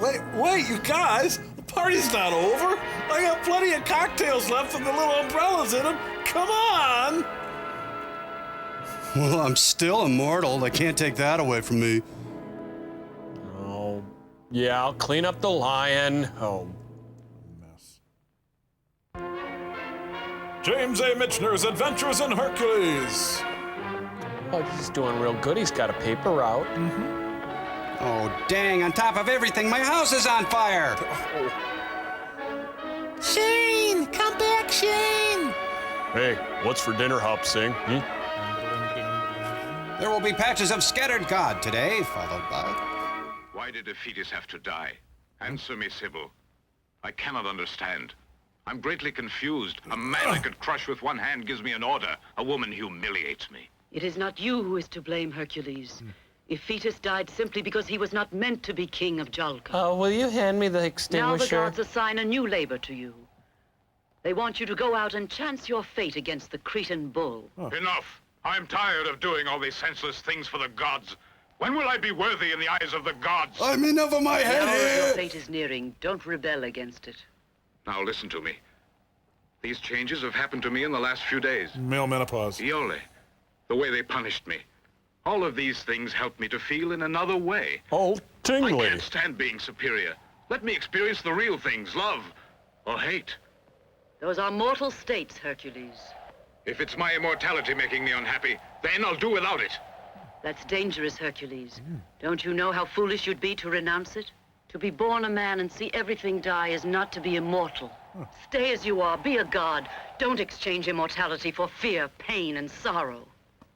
Wait, you guys! The party's not over! I got plenty of cocktails left and the little umbrellas in them! Come on! Well, I'm still immortal. They can't take that away from me. Oh, yeah, I'll clean up the lion. Oh. James A. Michener's Adventures in Hercules! Oh, he's doing real good. He's got a paper route. Oh, dang, on top of everything, my house is on fire! Shane! Come back, Shane! Hey, what's for dinner, Hop Sing? There will be patches of scattered cod today, followed by... Why did a fetus have to die? Answer me, Sybil. I cannot understand. I'm greatly confused. A man I could crush with one hand gives me an order. A woman humiliates me. It is not you who is to blame, Hercules. If Fetus died simply because he was not meant to be king of Jalka. Oh, will you hand me the Now the extinguisher? gods assign a new labor to you. They want you to go out and chance your fate against the Cretan bull. Enough! I'm tired of doing all these senseless things for the gods. When will I be worthy in the eyes of the gods? I'm in over my The head hour of your here! fate is nearing. Don't rebel against it. Now listen to me. These changes have happened to me in the last few days. Male menopause. Iole, the way they punished me. All of these things helped me to feel in another way. Oh, tingly. I can't stand being superior. Let me experience the real things, love or hate. Those are mortal states, Hercules. If it's my immortality making me unhappy, then I'll do without it. That's dangerous, Hercules. Don't you know how foolish you'd be to renounce it? To be born a man and see everything die is not to be immortal. Stay as you are, be a god. Don't exchange immortality for fear, pain, and sorrow.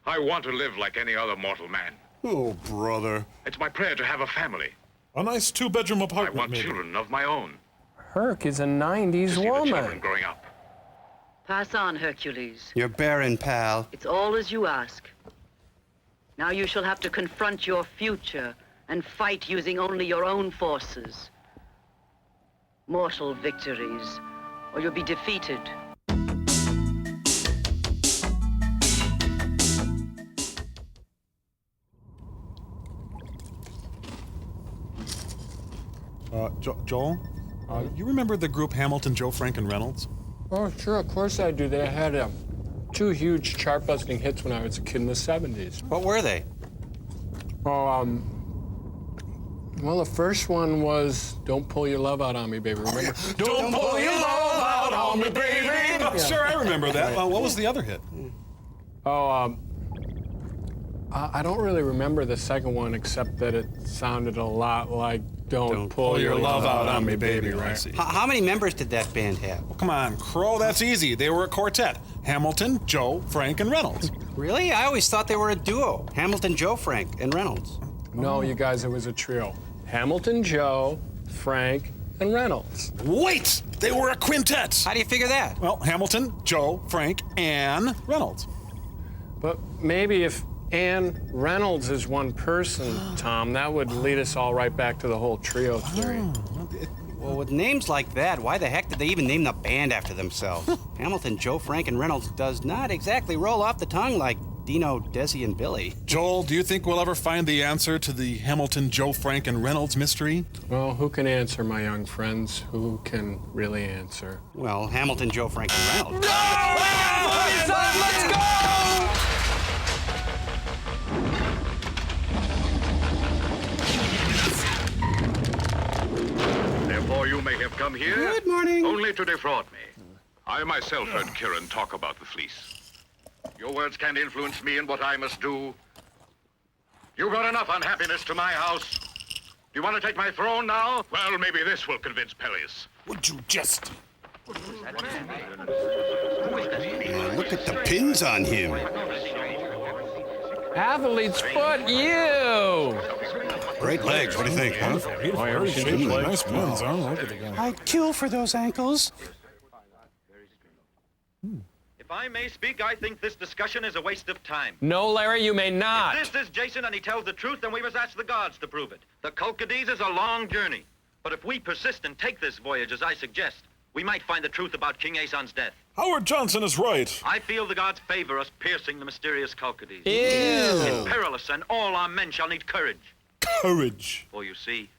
I want to live like any other mortal man. Oh, brother. It's my prayer to have a family. A nice 2-bedroom I apartment, want maybe. children of my own. Herc is a 90s To see the children woman. growing up. Pass on, Hercules. You're barren, pal. It's all as you ask. Now you shall have to confront your future and fight using only your own forces. Mortal victories, or you'll be defeated. Joel, you remember the group Hamilton, Joe, Frank, and Reynolds? Oh, sure, of course I do. They had two huge chart-busting hits when I was a kid in the 70s. What were they? Oh, well, the first one was Don't Pull Your Love Out on Me, Baby. Remember? Don't pull your love out on me, baby! Yeah. Sure, I remember that. What was the other hit? Oh, I don't really remember the second one, except that it sounded a lot like Don't Pull Your Love Out on Me, Baby, right? How many members did that band have? Well, come on, Crow, that's easy. They were a quartet. Hamilton, Joe, Frank, and Reynolds. Really? I always thought they were a duo. Hamilton, Joe, Frank, and Reynolds. No, you guys, it was a trio. Hamilton, Joe, Frank, and Reynolds. Wait! They were a quintet! How do you figure that? Well, Hamilton, Joe, Frank, and Reynolds. But maybe if Ann Reynolds is one person, Tom, that would lead us all right back to the whole trio theory. Well, with names like that, why the heck did they even name the band after themselves? Hamilton, Joe, Frank, and Reynolds does not exactly roll off the tongue like Dino, Desi, and Billy. Joel, do you think we'll ever find the answer to the Hamilton, Joe, Frank, and Reynolds mystery? Well, who can answer, my young friends? Who can really answer? Well, Hamilton, Joe, Frank, and Reynolds. Let's go! Therefore, you may have come here. Good morning. Only to defraud me. I myself heard Kieran talk about the fleece. Your words can't influence me in what I must do. You brought enough unhappiness to my house. Do you want to take my throne now? Well, maybe this will convince Peleus. Would you just... Look at the pins on him. Athlete's foot, you! Great legs. What do you think, huh? Nice pins, huh? Look at the guy. I'd kill for those ankles. If I may speak, I think this discussion is a waste of time. No, Larry, you may not. If this is Jason and he tells the truth, then we must ask the gods to prove it. The Kalkades is a long journey. But if we persist and take this voyage, as I suggest, we might find the truth about King Aeson's death. Howard Johnson is right. I feel the gods favor us piercing the mysterious Kalkades. Ew. It's perilous, and all our men shall need courage. Courage. For you see,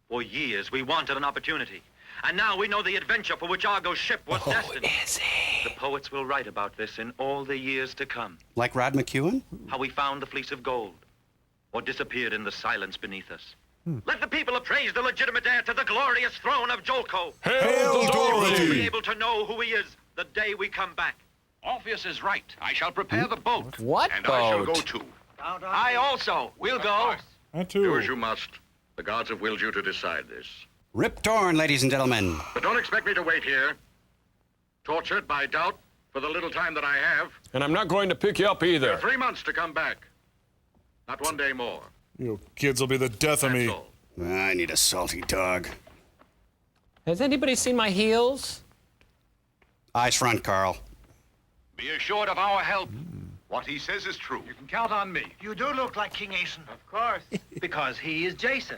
for years we wanted an opportunity. And now we know the adventure for which Argo's ship was destined. Is he? The poets will write about this in all the years to come. Like Rod McEwen? How we found the fleece of gold, or disappeared in the silence beneath us. Let the people appraise the legitimate heir to the glorious throne of Jolko. Hail Dorothy! We'll be able to know who he is the day we come back. Orpheus is right. I shall prepare the boat. What And boat? I shall go too. I also. We'll go. I too. Do as you must. The gods have willed you to decide this. Rip Torn, ladies and gentlemen. But don't expect me to wait here, tortured by doubt for the little time that I have. And I'm not going to pick you up You either. have 3 months to come back. Not 1 day more. You kids will be the death of me. That's all. I need a salty dog. Has anybody seen my heels? Eyes front, Carl. Be assured of our help. What he says is true. You can count on me. You do look like King Aeson. Of course, because he is Jason.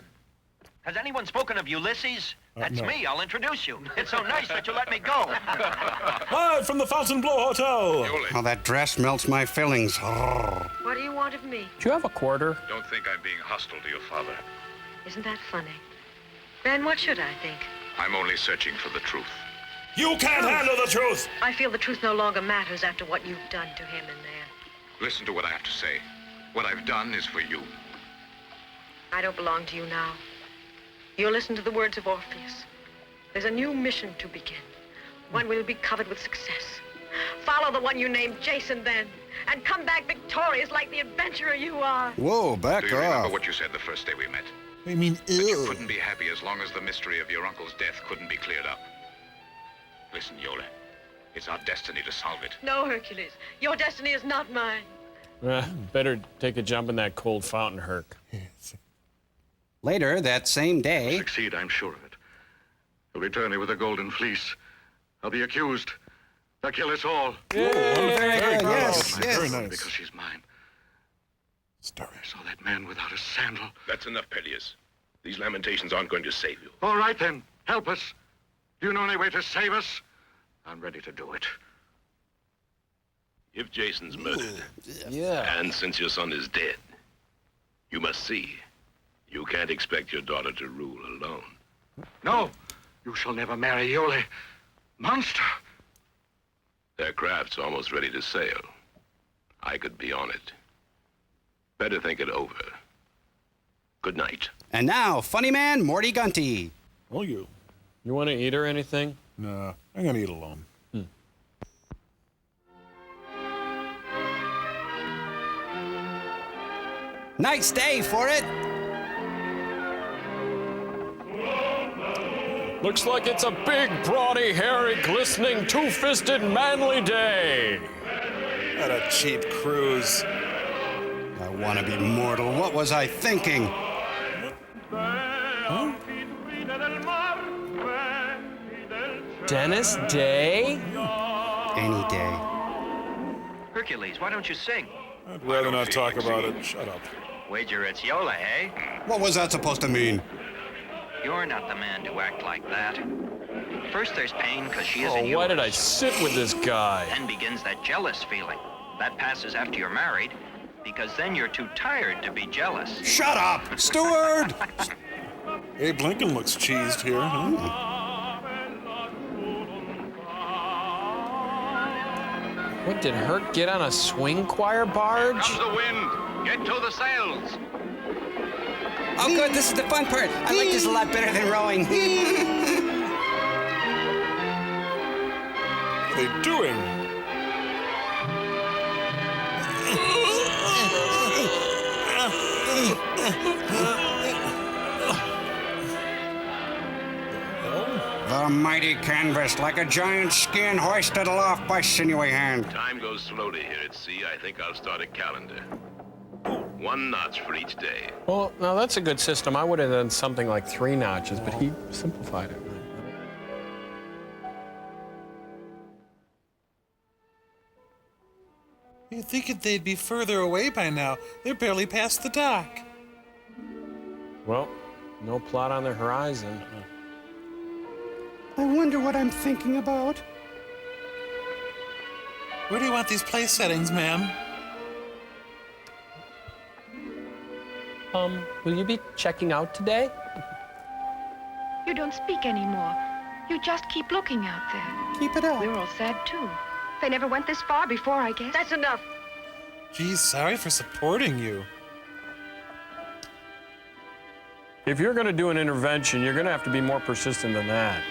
Has anyone spoken of Ulysses? That's no. me. I'll introduce you. It's so nice that you let me go. Live from the Fontainebleau Hotel. Oh, that dress melts my fillings. What do you want of me? Do you have a quarter? Don't think I'm being hostile to your father. Isn't that funny? Then what should I think? I'm only searching for the truth. You can't handle the truth. I feel the truth no longer matters after what you've done to him in there. Listen to what I have to say. What I've done is for you. I don't belong to you now. You'll listen to the words of Orpheus. There's a new mission to begin. One will be covered with success. Follow the one you named Jason then, and come back victorious like the adventurer you are. Whoa, back Do you remember off. what you said the first day we met? I mean, That you couldn't be happy as long as the mystery of your uncle's death couldn't be cleared up. Listen, Yola. It's our destiny to solve it. No, Hercules. Your destiny is not mine. Better take a jump in that cold fountain, Herc. Later that same day. Succeed, I'm sure of it. He'll return here with a golden fleece. I'll be accused. They'll kill us all. Very good. Yes, My yes. girl, Very nice. Because she's mine. Story. I saw that man without a sandal. That's enough, Peleus. These lamentations aren't going to save you. All right, then. Help us. Do you know any way to save us? I'm ready to do it. If Jason's murdered, Yeah. and since your son is dead, you must see, you can't expect your daughter to rule alone. No, you shall never marry Iole. Monster! Their craft's almost ready to sail. I could be on it. Better think it over. Good night. And now, funny man Morty Gunty. Oh, you. You want to eat or anything? Nah, I'm gonna eat alone. Nice day for it. Looks like it's a big, brawny, hairy, glistening, two-fisted, manly day. What a cheap cruise. I want to be mortal. What was I thinking? Huh? Dennis Day? Any day. Hercules, why don't you sing? I'd rather not talk about it. Shut up. Wager it's Yola, eh? What was that supposed to mean? You're not the man to act like that. First there's pain because she isn't yours. Why did I sit with this guy? Then begins that jealous feeling. That passes after you're married, because then you're too tired to be jealous. Shut up, steward! Abe Lincoln looks cheesed here. What, did Herc get on a swing choir barge? Comes the wind. Get to the sails. Oh, good, this is the fun part. I like this a lot better than rowing. What are they doing? The mighty canvas, like a giant skin hoisted aloft by sinewy hand. Time goes slowly here at sea. I think I'll start a calendar. 1 notch for each day. Well, now that's a good system. I would have done something like 3 notches, but he simplified it. You'd think they'd be further away by now. They're barely past the dock. Well, no plot on the horizon. I wonder what I'm thinking about. Where do you want these place settings, ma'am? Will you be checking out today? You don't speak anymore. You just keep looking out there. Keep it up. We're all sad, too. They never went this far before, I guess. That's enough. Geez, sorry for supporting you. If you're going to do an intervention, you're going to have to be more persistent than that.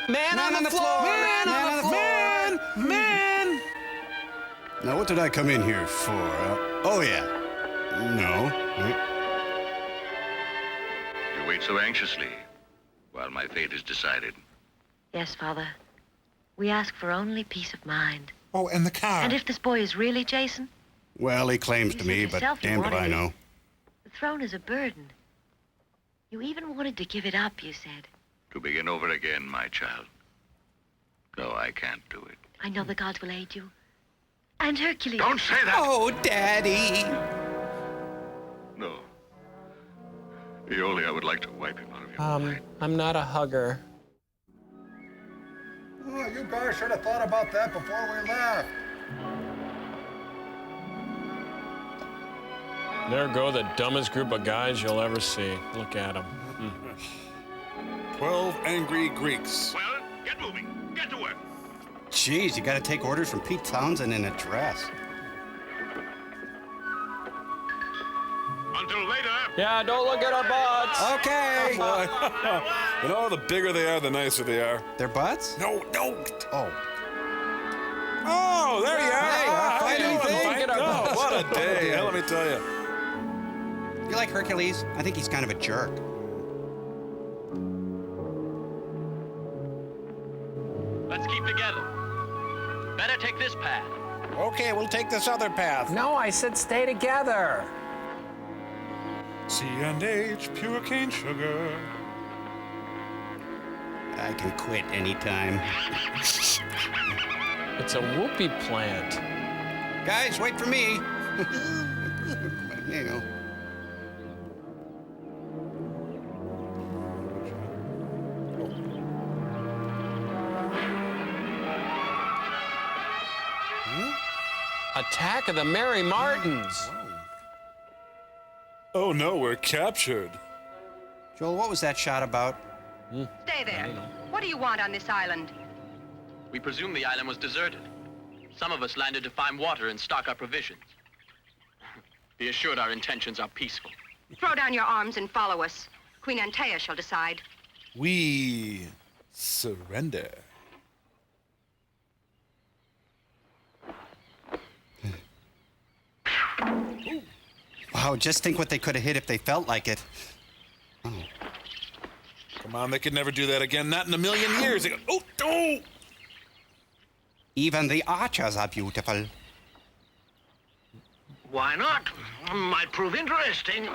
Man on the floor! Man on the floor! Man! Now, what did I come in here for? Oh, yeah. No. You wait so anxiously while my fate is decided. Yes, Father. We ask for only peace of mind. Oh, and the car. And if this boy is really Jason? Well, he claims You to said me, but yourself you damned if wanted I it. know. The throne is a burden. You even wanted to give it up, you said. To begin over again, my child. No, I can't do it. I know the gods will aid you. And Hercules. Don't say that! Oh, Daddy! No. Iole, I would like to wipe him out of your mind. I'm not a hugger. Oh, you guys should have thought about that before we left. There go the dumbest group of guys you'll ever see. Look at them. 12 angry Greeks. Well, get moving. Get to work. Jeez, you gotta take orders from Pete Townsend in a dress. Until later. Yeah, don't look at our butts. Okay! You know, the bigger they are, the nicer they are. Their butts? No. Oh. Oh, there you are. Hey, How you find doing? anything? Oh, what a day. Yeah. Let me tell you. You like Hercules? I think he's kind of a jerk. Let's keep together. Better take this path. Okay, we'll take this other path. No, I said stay together. C&H, pure cane sugar. I can quit anytime. It's a whoopee plant. Guys, wait for me. You know. Attack of the Mary Martins. Oh no, we're captured. Joel, what was that shot about? Stay there. What do you want on this island? We presume the island was deserted. Some of us landed to find water and stock our provisions. Be assured our intentions are peaceful. Throw down your arms and follow us. Queen Antea shall decide. We surrender. Wow, just think what they could have hit if they felt like it. Oh. Come on, they could never do that again. Not in a million years. They go, oh, oh! Even the archers are beautiful. Why not? Might prove interesting.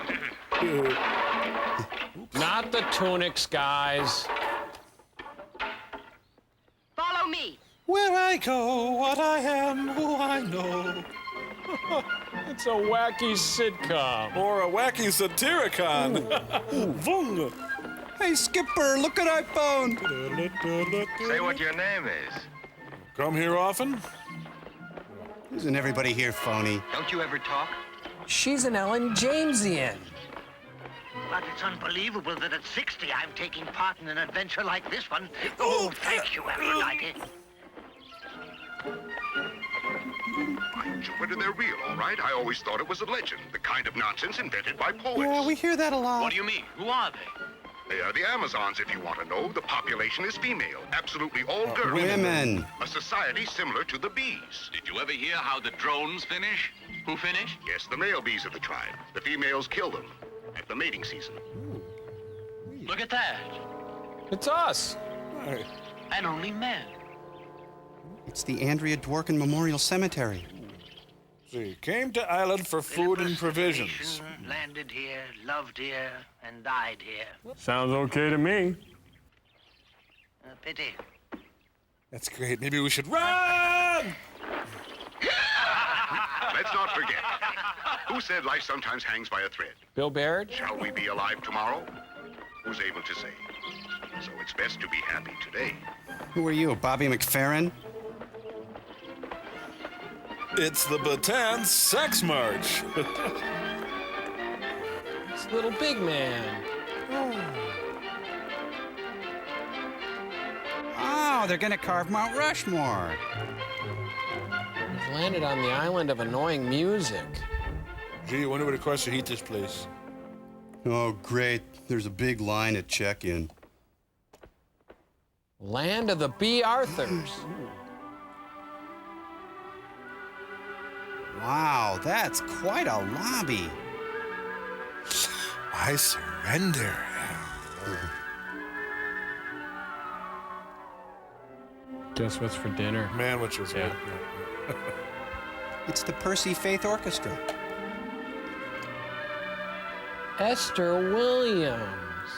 Not the tunics, guys. Follow me. Where I go, what I am, who I know. It's a wacky sitcom. Or a wacky satiricon. Vung. Hey, Skipper, look what I found. Say what your name is. Come here often? Isn't everybody here phony? Don't you ever talk? She's an Ellen Jamesian. But it's unbelievable that at 60 I'm taking part in an adventure like this one. Oh, thank you, Aphrodite. Jupiter, they're real, all right? I always thought it was a legend, the kind of nonsense invented by poets. Yeah, we hear that a lot. What do you mean? Who are they? They are the Amazons, if you want to know. The population is female, absolutely all girls. Women. A society similar to the bees. Did you ever hear how the drones finish? Who finished? Yes, the male bees of the tribe. The females kill them at the mating season. Look at that. It's us. Hey. And only men. It's the Andrea Dworkin Memorial Cemetery. See, came to island for food and provisions. Landed here, loved here, and died here. Sounds okay to me. Pity. That's great. Maybe we should run! Let's not forget. Who said life sometimes hangs by a thread? Bill Baird? Shall we be alive tomorrow? Who's able to say? So it's best to be happy today. Who are you, Bobby McFerrin? It's the Bataan Sex March. It's little big man. Oh, they're gonna carve Mount Rushmore. We've landed on the island of annoying music. Gee, I wonder what it costs to heat this place. Oh, great. There's a big line at check-in. Land of the B. Arthurs. Wow, that's quite a lobby. I surrender. Guess what's for dinner? Man, what's your Yeah. It's the Percy Faith Orchestra. Esther Williams.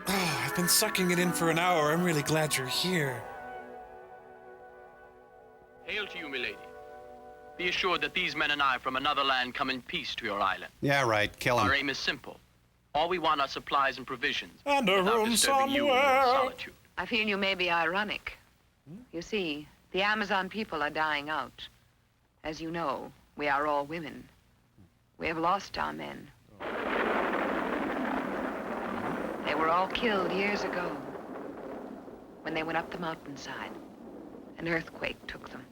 Oh, I've been sucking it in for an hour. I'm really glad you're here. Hail to you, milady. Be assured that these men and I from another land come in peace to your island. Yeah, right. Kill him. Our aim is simple. All we want are supplies and provisions. And a without room disturbing you in your somewhere. solitude. I feel you may be ironic. You see, the Amazon people are dying out. As you know, we are all women. We have lost our men. They were all killed years ago when they went up the mountainside. An earthquake took them.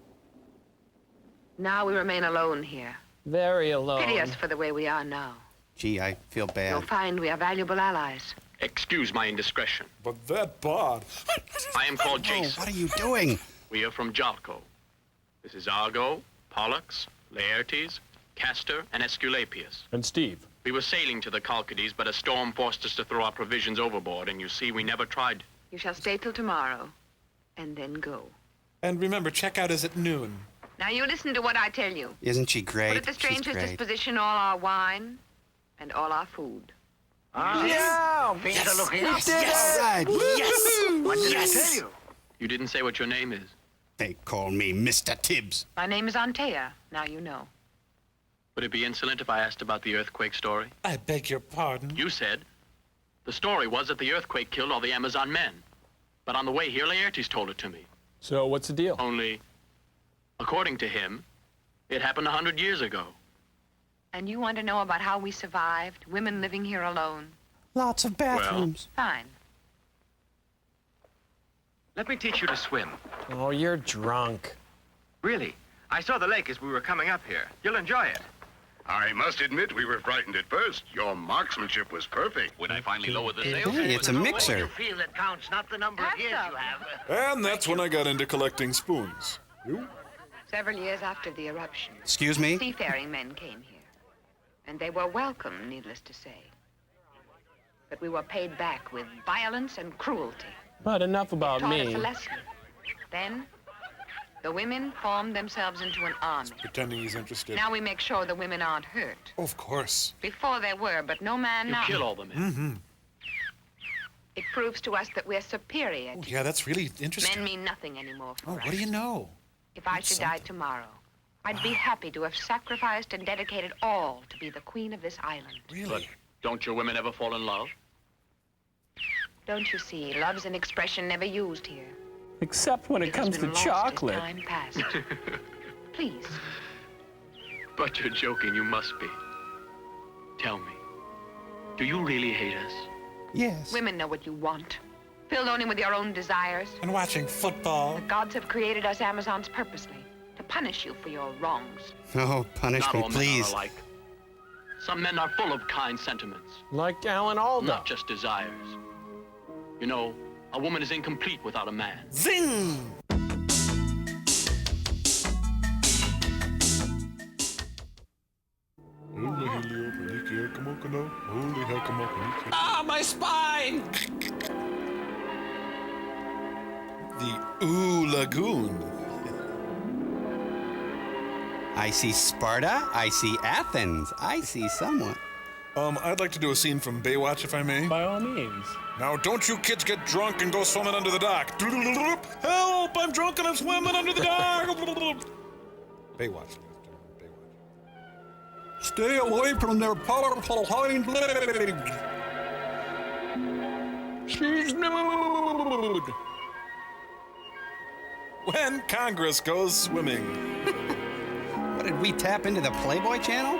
Now we remain alone here. Very alone. Pity us for the way we are now. Gee, I feel You'll bad. find we are valuable allies. Excuse my indiscretion. But that bod. I am called Oh, Jason. what are you doing? We are from Jalco. This is Argo, Pollux, Laertes, Castor, and Aesculapius. And Steve. We were sailing to the Chalcidies, but a storm forced us to throw our provisions overboard, and you see, we never tried. You shall stay till tomorrow, and then go. And remember, checkout is at noon. Now you listen to what I tell you. Isn't she great? Put at the She's stranger's great. disposition all our wine and all our food. Yeah! Things are looking up. Yes! Right. Yes! What did Yes! I tell you? You didn't say what your name is. They call me Mr. Tibbs. My name is Antea. Now you know. Would it be insolent if I asked about the earthquake story? I beg your pardon? You said the story was that the earthquake killed all the Amazon men. But on the way here, Laertes told it to me. So what's the deal? Only, according to him, it happened 100 years ago. And you want to know about how we survived, women living here alone? Lots of bathrooms. Fine. Let me teach you to swim. Oh, you're drunk. Really? I saw the lake as we were coming up here. You'll enjoy it. I must admit we were frightened at first. Your marksmanship was perfect. When I finally lowered the sails... Hey, it's a You mixer. feel that counts, not the number of years you have. And that's when I got into collecting spoons. You? Several years after the eruption. Excuse me? Seafaring men came here. And they were welcome, needless to say. But we were paid back with violence and cruelty. But enough about Taught us me. a lesson. Then, the women formed themselves into an army. Pretending he's interested. Now we make sure the women aren't hurt. Oh, of course. Before they were, but no man You now. kill all the men. Mm-hmm. It proves to us that we're superior to Yeah, that's really men interesting. mean nothing anymore for Oh, us. what do you know? If I That's should die tomorrow, I'd be happy to have sacrificed and dedicated all to be the queen of this island. Really? But don't your women ever fall in love? Don't you see, love's an expression never used here. Except when it has comes to been lost as chocolate. time passed. Please. But you're joking, you must be. Tell me, do you really hate us? Yes. Women know what you want. Filled only with your own desires. And watching football. The gods have created us Amazons purposely to punish you for your wrongs. Oh, punish Not me, all men are please. alike. Some men are full of kind sentiments. Like Alan Alda. Not just desires. You know, a woman is incomplete without a man. Zing! Ah, my spine! The Ooh Lagoon. I see Sparta. I see Athens. I see someone. I'd like to do a scene from Baywatch, if I may. By all means. Now, don't you kids get drunk and go swimming under the dock. Help! I'm drunk and I'm swimming under the dock. Baywatch. Stay away from their powerful hind legs. She's nude! When Congress goes swimming. What, did we tap into the Playboy channel?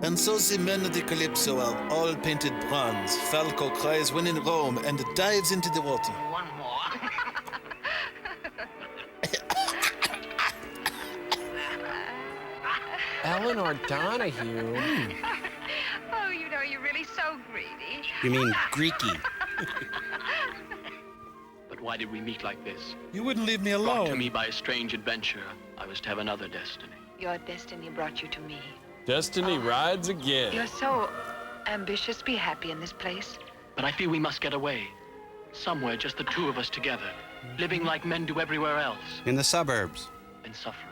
And so the men of the Calypso are all painted bronze. Falco cries when in Rome and dives into the water. One more. Eleanor Donahue. Oh, you know, you're really so greedy. You mean Greeky? But why did we meet like this? You wouldn't leave me Brought to alone. me by a strange adventure, I was to have another destiny. Your destiny brought you to me. Destiny rides again. You're so ambitious. Be happy in this place. But I feel we must get away. Somewhere, just the two of us together. Living like men do everywhere else. In the suburbs. And suffering.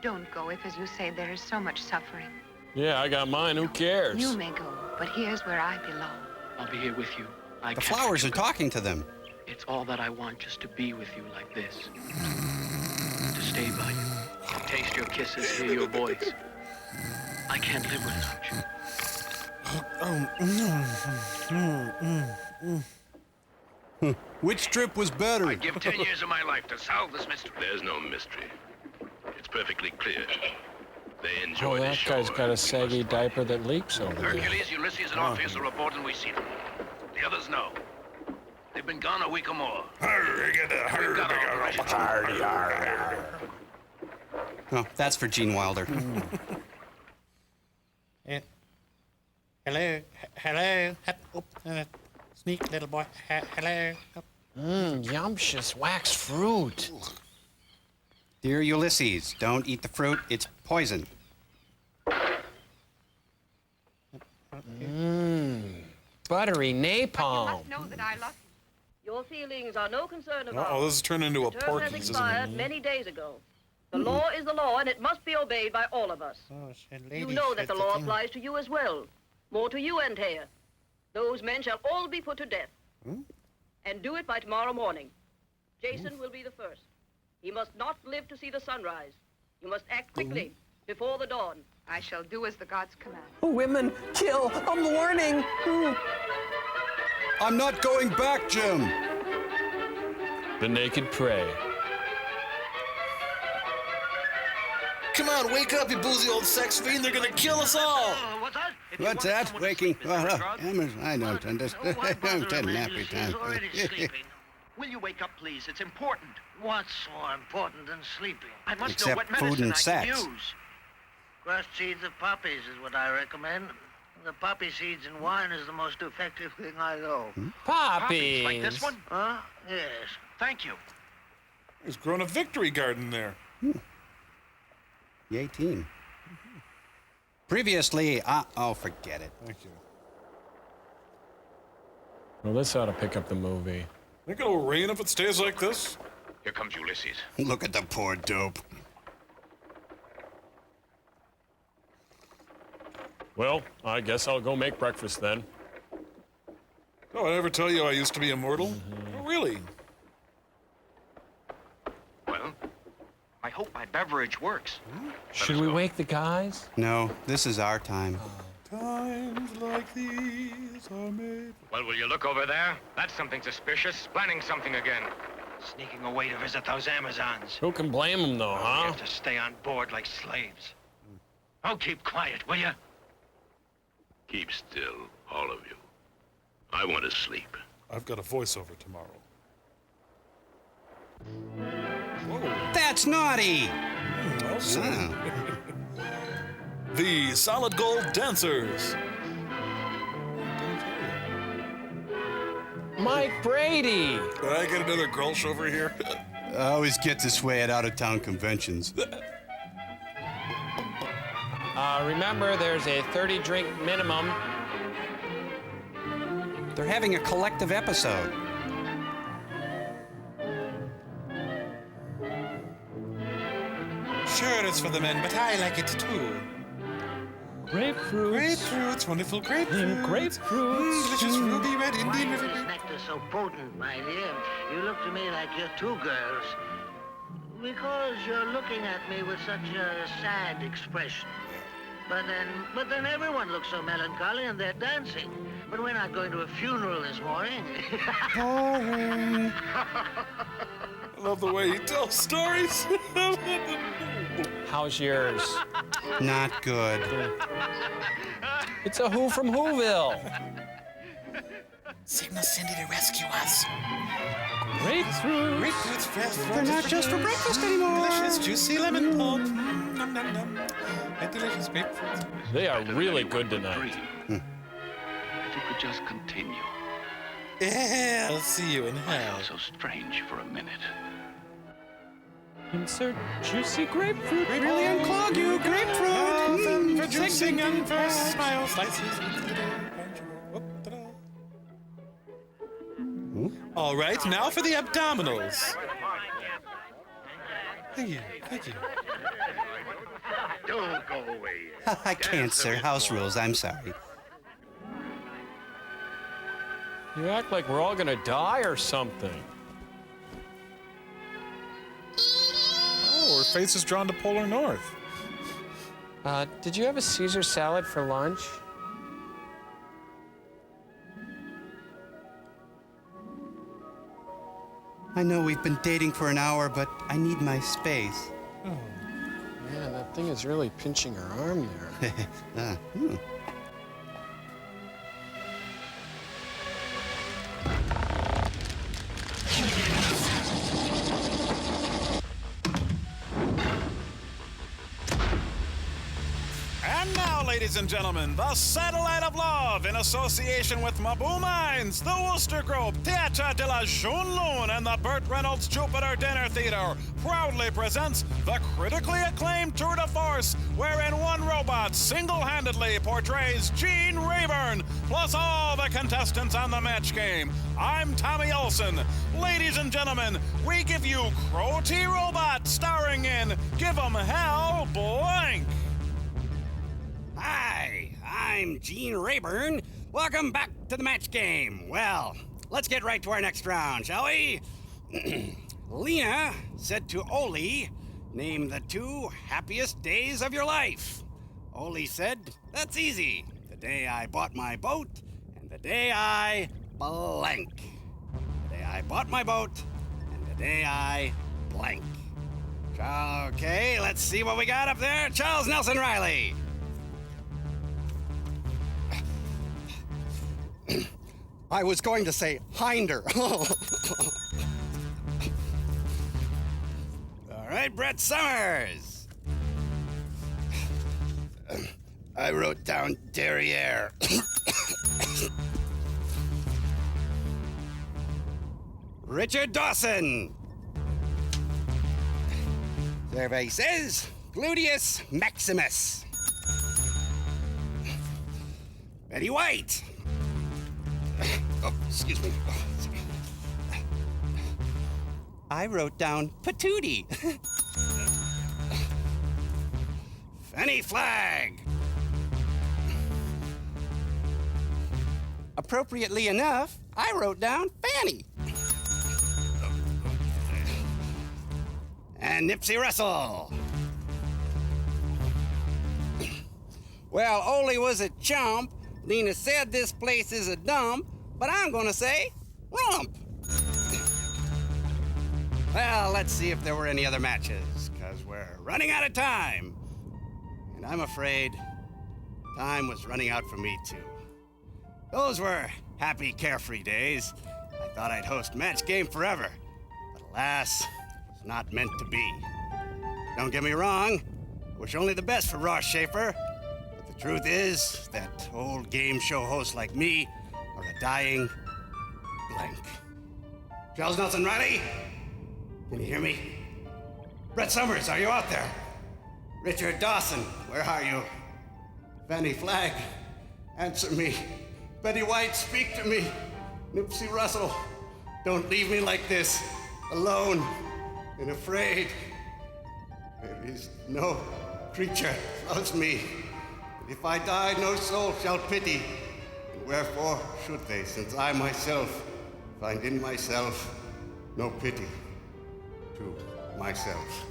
Don't go if, as you say, there is so much suffering. Yeah, I got mine. Who cares? You may go, but here's where I belong. I'll be here with you. I The can't flowers are let you go. talking to them. It's all that I want, just to be with you like this. To stay by you. Taste your kisses, hear your voice. I can't live without you. Which trip was better? I'd give 10 years of my life to solve this mystery. There's no mystery. It's perfectly clear. They enjoy Oh, the that shore. guy's got a saggy diaper that leaks over there. Hercules, Ulysses, and Orpheus are aboard and we see them. The others know. They've been gone a week or more. We've got all the rations. Oh, that's for Gene Wilder. Hello. Hello. Sneak, little boy. Hello. Yumptious waxed fruit. Dear Ulysses, don't eat the fruit. It's poison. Buttery napalm. You must know that I love you. Your feelings are no concern of Oh, ours. this has turned into a The term has Porky's, isn't expired it? many days ago. The law is the law, and it must be obeyed by all of us. You know that the law applies to you as well. More to you, Antea. Those men shall all be put to death. And do it by tomorrow morning. Jason will be the first. He must not live to see the sunrise. You must act quickly, before the dawn. I shall do as the gods command. Women, kill! I'm warning! I'm not going back, Jim. The naked prey. Come on, wake up, you boozy old sex fiend. They're gonna kill us all. What's that? What's that? Waking? Well, I don't understand. I'm bother nappy She's time. already sleeping. Will you wake up, please? It's important. What's more important than sleeping? I must Except know what food medicine and I sex. can use. Crushed seeds of poppies is what I recommend. The poppy seeds in wine is the most effective thing I know. Poppies. Like this one? Huh? Yes. Thank you. There's grown a victory garden there. Yay, team. Previously, oh, forget it. Thank you. Well, this ought to pick up the movie. Think it'll rain if it stays like this? Here comes Ulysses. Look at the poor dope. Well, I guess I'll go make breakfast then. Oh, I ever tell you I used to be immortal? Oh, really? Well, I hope my beverage works. Should we wake the guys? No, this is our time. Times like these are made. Well, will you look over there? That's something suspicious. Planning something again. Sneaking away to visit those Amazons. Who can blame them, though, We huh? have to stay on board like slaves. Oh, keep quiet, will you? Keep still, all of you. I want to sleep. I've got a voiceover tomorrow. That's naughty! Well said. Oh. The Solid Gold Dancers. Mike Brady! Did I get another Grolsch over here? I always get this way at out-of-town conventions. Remember, there's a 30-drink minimum. They're having a collective episode. Sure, it's for the men, but I like it too. Grapefruits. Grapefruits, wonderful grapefruits. Grapefruits. Delicious ruby red Indian Why river. is this nectar so potent, my dear? You look to me like you're two girls. Because you're looking at me with such a sad expression. But then everyone looks so melancholy and they're dancing. But we're not going to a funeral this morning. Boring. I love the way he tells stories. How's yours? Not good. It's a Who from Whoville. Signal Cindy to rescue us. Grapefruits. Grapefruits, fresh. They're not just for breakfast anymore. Delicious, juicy lemon pulp. Nom, nom, nom. And delicious grapefruits. They are really good tonight. If you could just continue. Yeah, I'll see you in I hell. felt so strange for a minute. Insert juicy grapefruit. Really unclog you, grapefruit. For juicing and for smile slices. All right, now for the abdominals. Thank you, thank you. Don't go away. I can't, sir. House rules. I'm sorry. You act like we're all gonna die or something. Oh, her face is drawn to Polar North. Did you have a Caesar salad for lunch? I know we've been dating for an hour, but I need my space. Oh, man, that thing is really pinching her arm there. And now, ladies and gentlemen, the Satellite of Love, in association with Mabou Mines, the Worcester Group, Theatre de la Jeune Lune, and the Burt Reynolds Jupiter Dinner Theater, proudly presents the critically acclaimed tour de force, wherein one robot single-handedly portrays Gene Rayburn, plus all the contestants on the match game. I'm Tommy Olson. Ladies and gentlemen, we give you Crow T Robot, starring in Give 'em Hell Blank. Hi, I'm Gene Rayburn. Welcome back to the match game. Well, let's get right to our next round, shall we? Lena said to Oli, name the 2 happiest days of your life. Oli said, that's easy. The day I bought my boat and the day I blank. The day I bought my boat and the day I blank. Okay, let's see what we got up there. Charles Nelson Riley. I was going to say Hinder. All right, Brett Summers. I wrote down derriere. Richard Dawson. Survey says gluteus maximus. Betty White. Oh, excuse me. I wrote down patootie. Fanny Flagg. Appropriately enough, I wrote down Fanny. And Nipsey Russell. Well, Ole was a chump. Lena said this place is a dump, but I'm gonna say rump. Well, let's see if there were any other matches, because we're running out of time. And I'm afraid time was running out for me, too. Those were happy, carefree days. I thought I'd host Match Game forever, but alas, it was not meant to be. Don't get me wrong, I wish only the best for Ross Schaefer, but the truth is that old game show hosts like me are a dying blank. Charles Nelson Riley? Can you hear me? Brett Summers, are you out there? Richard Dawson, where are you? Fanny Flagg, answer me. Betty White, speak to me. Nipsey Russell, don't leave me like this, alone and afraid. There is no creature loves me. And if I die, no soul shall pity. And wherefore should they, since I myself find in myself no pity to myself.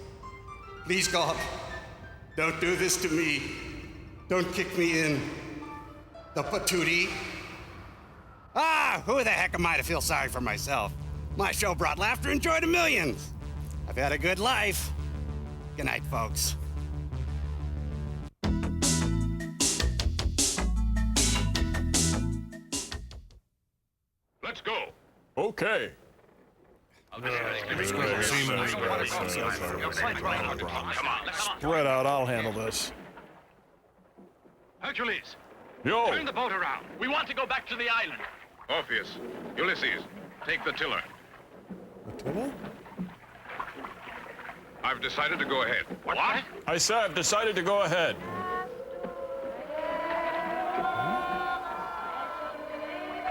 Please, God, don't do this to me. Don't kick me in the patootie. Ah, who the heck am I to feel sorry for myself? My show brought laughter and joy to millions. I've had a good life. Good night, folks. Let's go. Okay. Spread out, I'll handle this. Hercules. Yo. Turn the boat around. We want to go back to the island. Orpheus, Ulysses, take the tiller. The tiller? I've decided to go ahead. What? I said I've decided to go ahead.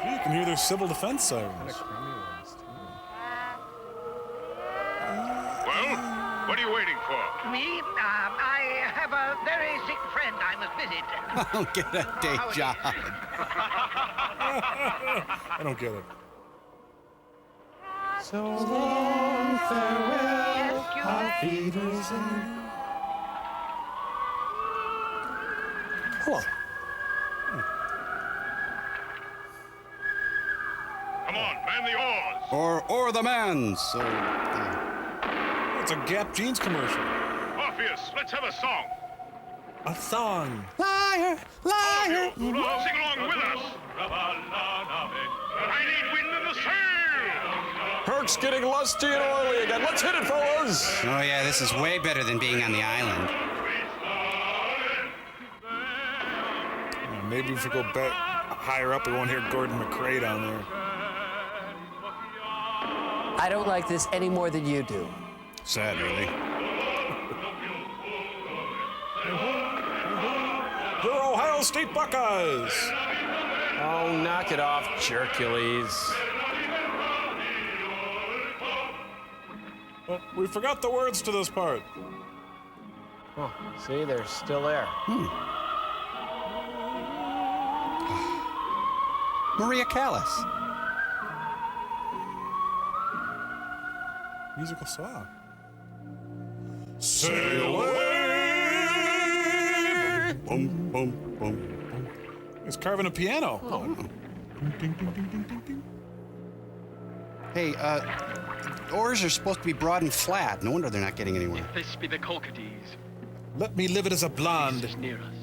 You can hear their civil defense sirens. Well, what are you waiting for? Me? I have a very sick friend I must visit. I'll get a day job. I don't get it. So long, farewell, auf Wiedersehen. Cool. Come on, man the oars. Or the man, so... It's a Gap Jeans commercial. Orpheus, let's have a song. A song. Liar, liar. Sing along with us. I need wind in the sail. Herc's getting lusty and oily again. Let's hit it, fellas. Oh, yeah, this is way better than being on the island. Yeah, maybe if we go back higher up, we won't hear Gordon McRae down there. I don't like this any more than you do. Sad, really. The Ohio State Buckeyes. Oh, knock it off, Hercules. Oh, we forgot the words to this part. Oh, see, they're still there. Maria Callas. Musical saw. Sail away! Boom, boom, boom. He's carving a piano. Oh. Ding, ding, ding, ding, ding, ding, ding. Hey, oars are supposed to be broad and flat. No wonder they're not getting anywhere. If this be the Colcades, let me live it as a blonde. Is near us.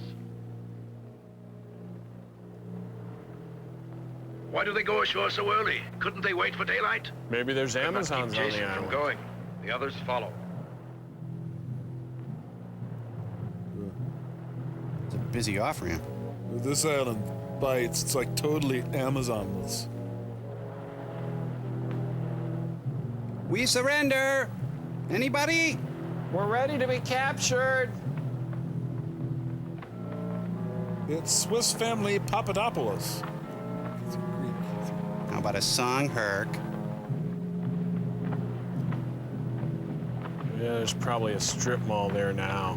Why do they go ashore so early? Couldn't they wait for daylight? Maybe there's They must Amazons keep on the Jason from island. going. The others follow. It's a busy off-ramp. This island bites. It's like totally Amazonless. We surrender! Anybody? We're ready to be captured. It's Swiss family Papadopoulos. How about a song, Herc? Yeah, there's probably a strip mall there now.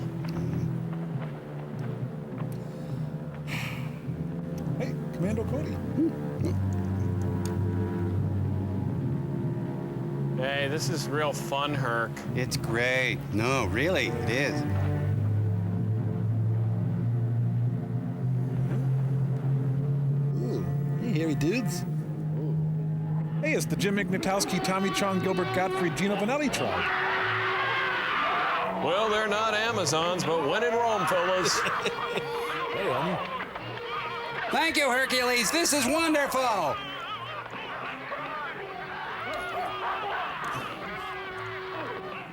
Hey, Commando Cody. Hey, this is real fun, Herc. It's great. No, really, it is. Ooh. Hey, hairy dudes. Hey, it's the Jim McNatowski, Tommy Chong, Gilbert Gottfried, Gino Vanelli tribe. Well, they're not Amazons, but when in Rome, fellas. Hey, honey. Thank you, Hercules. This is wonderful.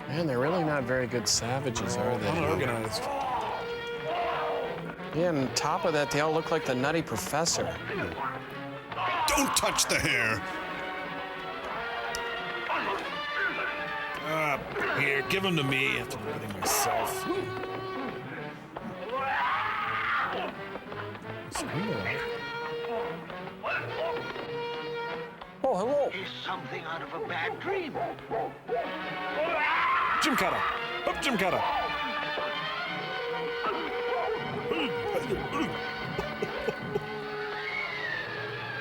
Man, they're really not very good savages, are they? Unorganized. Yeah, and on top of that, they all look like the Nutty Professor. Don't touch the hair. Here, give them to me. I have to do everything myself. Oh, hello. Is something out of a bad dream? Jim Cutter. Up, Jim Cutter.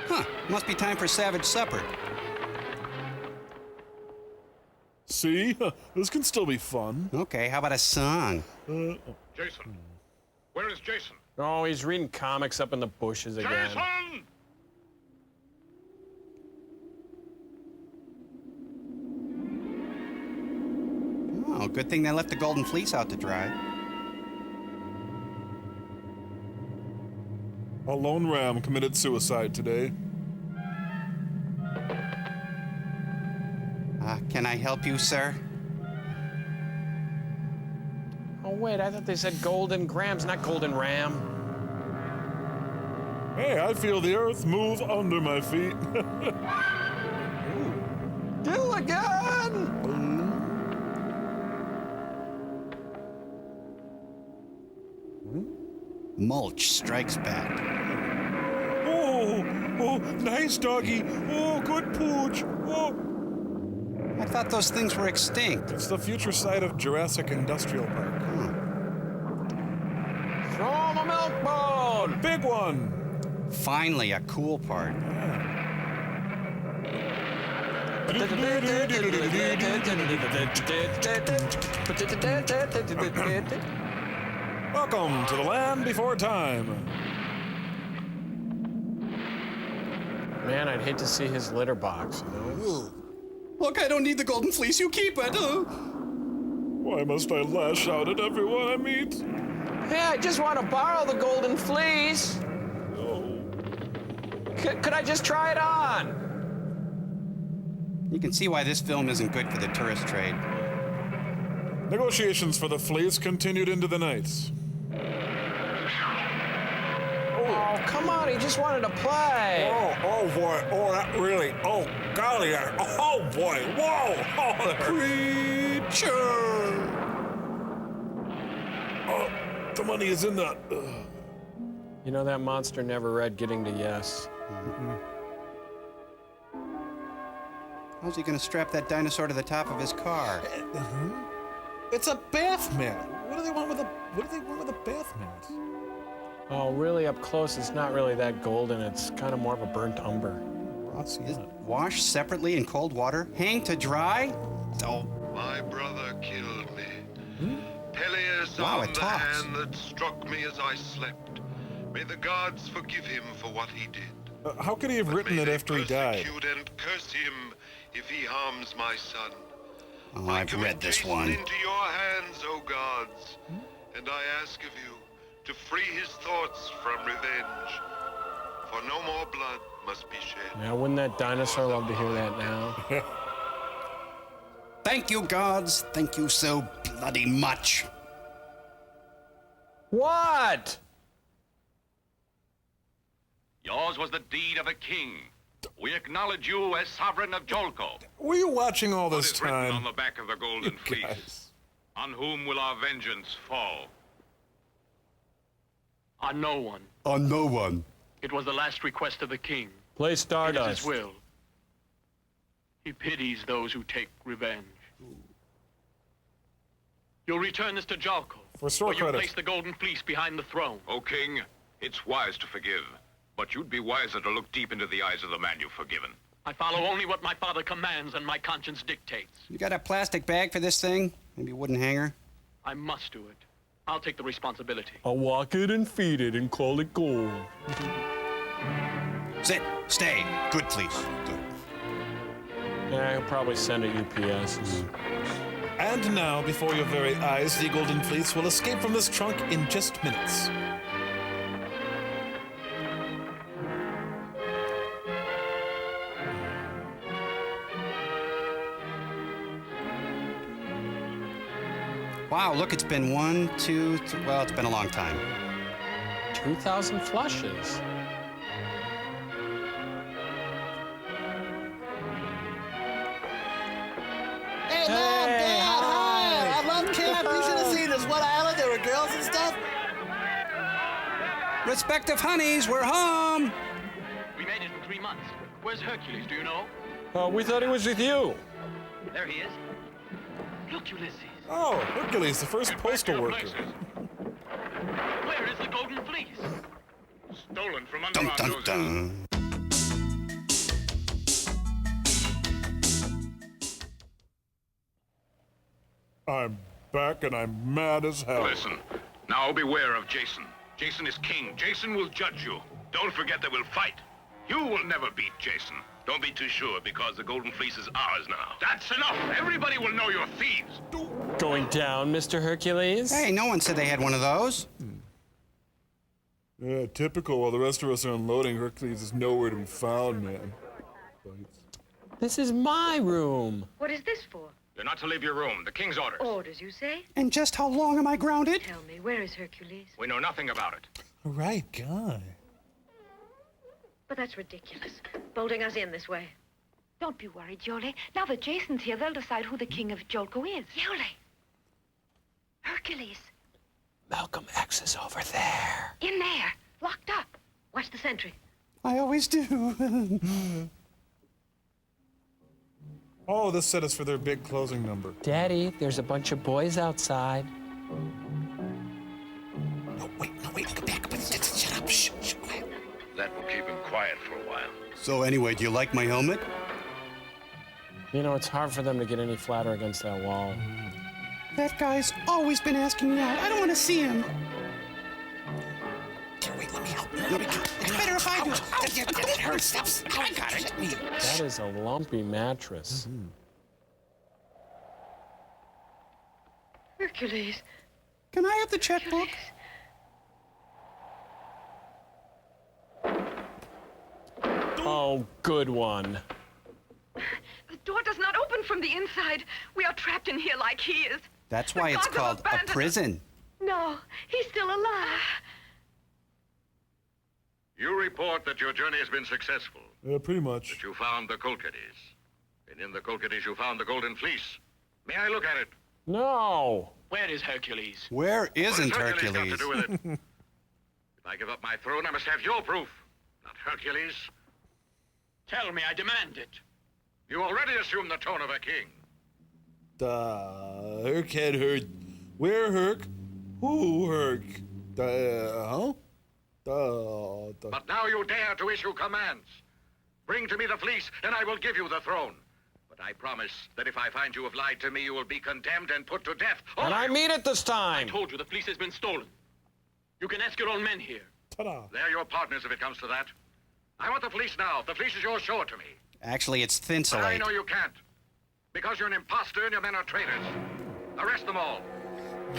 Huh, must be time for savage supper. See? This can still be fun. Okay, how about a song? Jason. Where is Jason? Oh, he's reading comics up in the bushes again. Jason! Oh, good thing they left the Golden Fleece out to dry. A lone ram committed suicide today. Can I help you, sir? Oh, wait, I thought they said golden grams, not golden ram. Hey, I feel the earth move under my feet. Gilligan! Mulch strikes back. Oh, nice doggy. Oh, good pooch. Oh. I thought those things were extinct. It's the future site of Jurassic Industrial Park. Throw him a milk bone! Big one! Finally, a cool part. Welcome to the land before time. Man, I'd hate to see his litter box, you know? Look, I don't need the Golden Fleece. You keep it. Why must I lash out at everyone I meet? Hey, I just want to borrow the Golden Fleece. No. Could I just try it on? You can see why this film isn't good for the tourist trade. Negotiations for the fleece continued into the night. Oh, come on, he just wanted to play. Oh boy, that really, golly, oh boy, whoa, Creature! Oh, the money is in the... You know, that monster never read Getting to Yes. How's he gonna strap that dinosaur to the top of his car? It's a bath mat. What do they want with a bath mat? Oh, really up close, it's not really that golden. It's kind of more of a burnt umber. Wash separately in cold water? Hang to dry? Oh, My brother killed me. Peleus Wow, on it the talks. hand that struck me as I slept. May the gods forgive him for what he did. How could he have written it after he died? Persecute and curse him if he harms my son. Oh, I've read this one. Into your hands, O gods, and I ask of you to free his thoughts from revenge. For no more blood must be shed. Now, wouldn't that dinosaur love to hear that now? Thank you, gods. Thank you so bloody much. What? Yours was the deed of a king. We acknowledge you as sovereign of Jolko. Were you watching all What this is written time? on the back of the golden fleece? Guys. On whom will our vengeance fall? On no one. On no one. It was the last request of the king. Play It is Stardust. his will. He pities those who take revenge. You'll return this to Jalko. For store where you credit. place the golden fleece behind the throne. O king, it's wise to forgive, but you'd be wiser to look deep into the eyes of the man you've forgiven. I follow only what my father commands and my conscience dictates. You got a plastic bag for this thing? Maybe a wooden hanger? I must do it. I'll take the responsibility. I'll walk it and feed it and call it gold. Sit. Stay. Good, please. Good. Yeah, I'll probably send it UPS. And now, before your very eyes, the golden fleece will escape from this trunk in just minutes. Wow, look, it's been 1, 2, 3. Well, it's been a long time. 2,000 flushes. Hey, Mom, Dad, hi! I love camp. You should have seen this one island. There were girls and stuff. Respective honeys, we're home. We made it in 3 months. Where's Hercules, do you know? We thought he was with you. There he is. Look, Ulysses. Oh, Hercules, the first postal worker. Where is the golden fleece? Stolen from under Dun, our dun, noses. dun. I'm back and I'm mad as hell. Listen, now beware of Jason. Jason is king. Jason will judge you. Don't forget that we'll fight. You will never beat Jason. Don't be too sure, because the golden fleece is ours now. That's enough. Everybody will know you're thieves. Going down, Mr. Hercules? Hey, no one said they had one of those. Yeah, typical. While the rest of us are unloading, Hercules is nowhere to be found, man. This is my room. What is this for? You're not to leave your room. The king's orders. Orders, you say? And just how long am I grounded? Tell me, where is Hercules? We know nothing about it. All right, guy. But that's ridiculous. Bolting us in this way. Don't be worried, Jolie. Now that Jason's here, they'll decide who the king of Jolko is. Jolie! Hercules. Malcolm X is over there. In there. Locked up. Watch the sentry. I always do. Oh, this set is for their big closing number. Daddy, there's a bunch of boys outside. No, wait, go back. Shut up. Shh, quiet. That will keep him quiet for a while. So anyway, do you like my helmet? You know, it's hard for them to get any flatter against that wall. That guy's always been asking me out. I don't want to see him. Here, wait, let me help. It's better if I do. It hurts. I got it. That is a lumpy mattress. Hercules. Can I have the checkbook? Oh, good one. The door does not open from the inside. We are trapped in here like he is. That's why it's called a prison. No, he's still alive. You report that your journey has been successful. Yeah, pretty much. That you found the Kolkadis. And in the Kolkadis you found the golden fleece. May I look at it? No. Where is Hercules? Where isn't What has Hercules? got to do with it? If I give up my throne, I must have your proof, not Hercules. Tell me, I demand it. You already assume the tone of a king. Herc had heard. Where Herc? Who Herc? Huh? But now you dare to issue commands. Bring to me the fleece, and I will give you the throne. But But I promise that if I find you have lied to me, you will be condemned and put to death. And I mean it this time. I told you the fleece has been stolen. You can ask your own men here. Ta-da. They're your partners if it comes to that. I want the fleece now. If the fleece is yours, show it to me. Actually, it's But I thinsulate. know you can't. Because you're an imposter and your men are traitors. Arrest them all.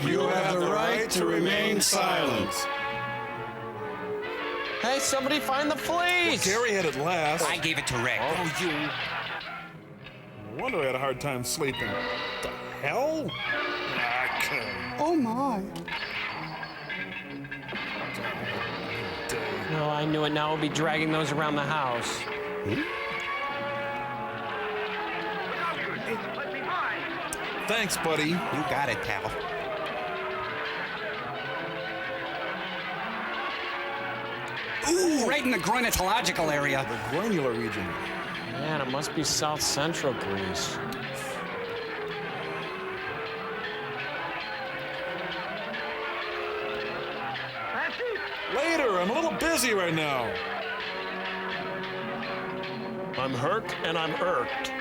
You have the right to remain silent. Hey, somebody find the fleece! Well, Gary had it last. I gave it to Rick. Oh, you. No wonder I had a hard time sleeping. What the hell? Okay. Oh, my. No, I knew it. Now we'll be dragging those around the house. Thanks, buddy. You got it, pal. Ooh, right in the groinatological area. The granular region. Man, it must be South Central Greece. Later, I'm a little busy right now. I'm Herc and I'm irked.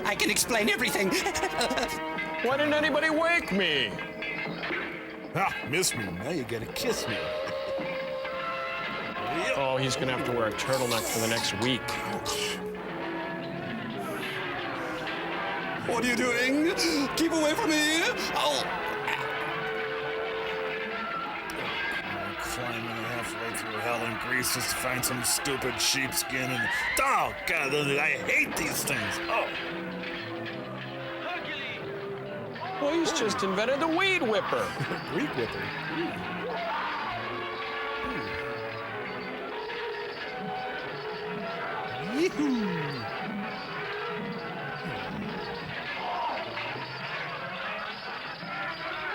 I can explain everything. Why didn't anybody wake me? Ah, miss me. Now you gotta kiss me. Oh, he's gonna have to wear a turtleneck for the next week. What are you doing? Keep away from me. Oh. Climbing halfway through hell in Greece just to find some stupid sheepskin and... Oh, God, I hate these things. Oh. Well, he's just invented the weed whipper. Weed whipper?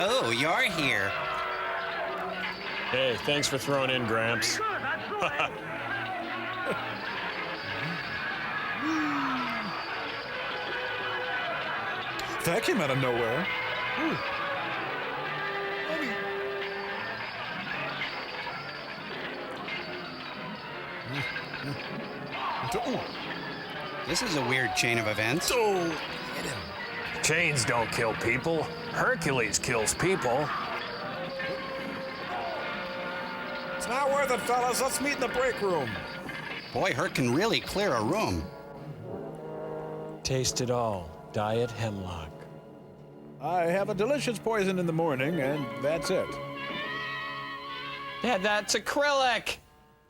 Oh, you're here. Hey, thanks for throwing in, Gramps. That came out of nowhere. This is a weird chain of events. Chains don't kill people. Hercules kills people. It's not worth it, fellas. Let's meet in the break room. Boy, Herc can really clear a room. Taste it all. Diet hemlock. I have a delicious poison in the morning, and that's it. Yeah, that's acrylic.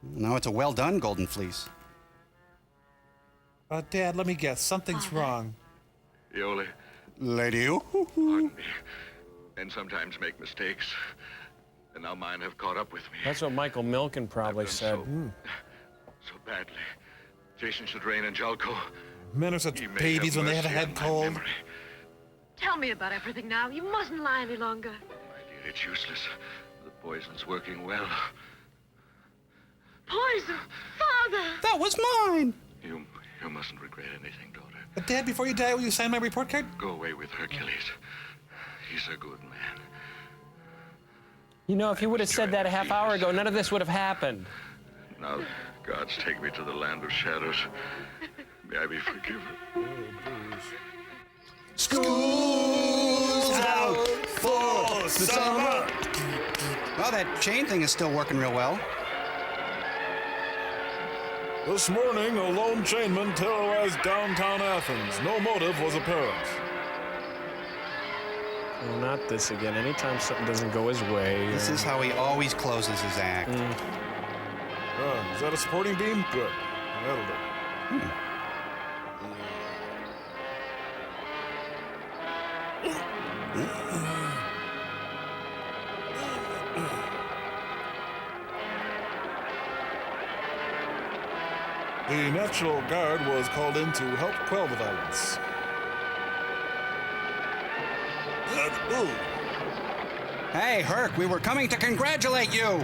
No, it's a well done golden fleece. Dad, let me guess. Something's wrong. Yoli, Lady. pardon me. And sometimes make mistakes. And now mine have caught up with me. That's what Michael Milken probably said. So badly. Jason Shadrain and Jalko. Men are such babies when they have a head cold. Tell me about everything now. You mustn't lie any longer. My dear, it's useless. The poison's working well. Poison! Father! That was mine! You mustn't regret anything, daughter. But Dad, before you die, will you sign my report card? Go away with Hercules. He's a good man. You know, if you would have said that a half hour ago, none of this would have happened. Now God's taken me to the land of shadows. May I be forgiven. School's out for summer. Well, that chain thing is still working real well. This morning, a lone chainman terrorized downtown Athens. No motive was apparent. Oh, not this again. Anytime something doesn't go his way. This is how he always closes his act. Is that a supporting beam? Good. That'll do. The National Guard was called in to help quell the violence. Hey, Herc, we were coming to congratulate you.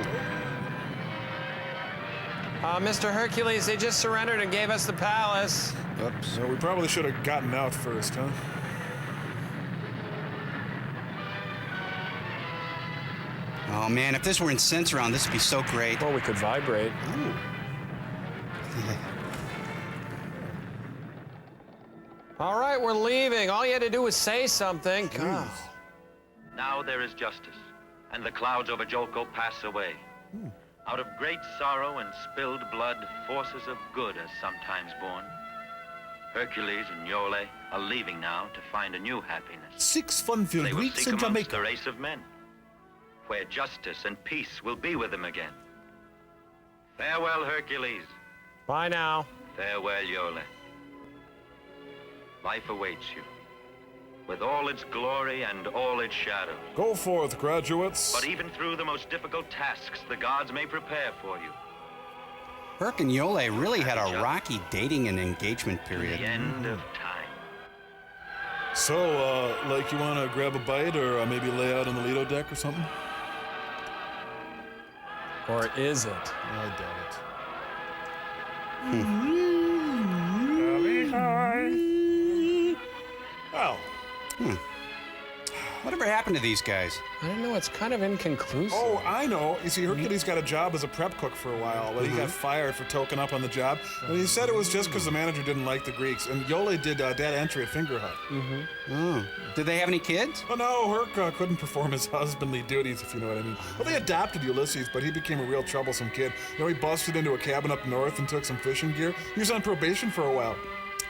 Mr. Hercules, they just surrendered and gave us the palace. Oops. Well, we probably should have gotten out first, huh? Oh, man, if this were in Sensoron, this would be so great. Well, we could vibrate. Ooh. All right, we're leaving. All you had to do was say something. God. Now there is justice, and the clouds over Jolko pass away. Out of great sorrow and spilled blood, forces of good are sometimes born. Hercules and Iole are leaving now to find a new happiness. 6 fun-filled They will weeks seek in amongst Jamaica. the race of men, where justice and peace will be with them again. Farewell, Hercules. Bye now. Farewell, Iole. Life awaits you, with all its glory and all its shadows. Go forth, graduates. But even through the most difficult tasks the gods may prepare for you, Herc and Iole really had a rocky dating and engagement period. the end of time. So, like, you want to grab a bite or maybe lay out on the Lido deck or something? Or is it? I doubt it. Oh. Whatever happened to these guys? I don't know. It's kind of inconclusive. Oh, I know. You see, Hercules got a job as a prep cook for a while, but he got fired for token up on the job. And he said it was just because the manager didn't like the Greeks. And Iole did data entry at Finger Hut. Did they have any kids? Oh, no, Herc couldn't perform his husbandly duties, if you know what I mean. Well, they adopted Ulysses, but he became a real troublesome kid. You know, he busted into a cabin up north and took some fishing gear. He was on probation for a while.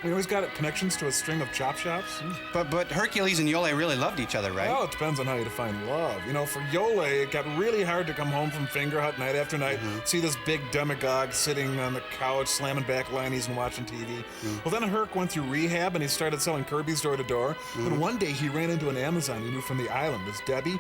You know, he's got connections to a string of chop shops. But Hercules and Iole really loved each other, right? Well, it depends on how you define love. You know, for Iole, it got really hard to come home from Finger Hut night after night, see this big demagogue sitting on the couch, slamming back lineys and watching TV. Well, then Herc went through rehab and he started selling Kirby's door to door. And one day he ran into an Amazon he knew from the island, this Debbie.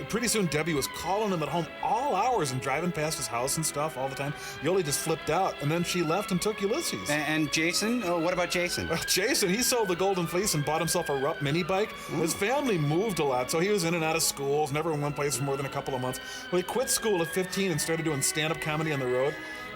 Pretty soon Debbie was calling him at home all hours and driving past his house and stuff all the time. Iole just flipped out, and then she left and took Ulysses. And Jason? Oh, what about Jason? Well, Jason, he sold the Golden Fleece and bought himself a Rupp mini bike. His family moved a lot, so he was in and out of schools, never in one place for more than a couple of months. Well, he quit school at 15 and started doing stand-up comedy on the road.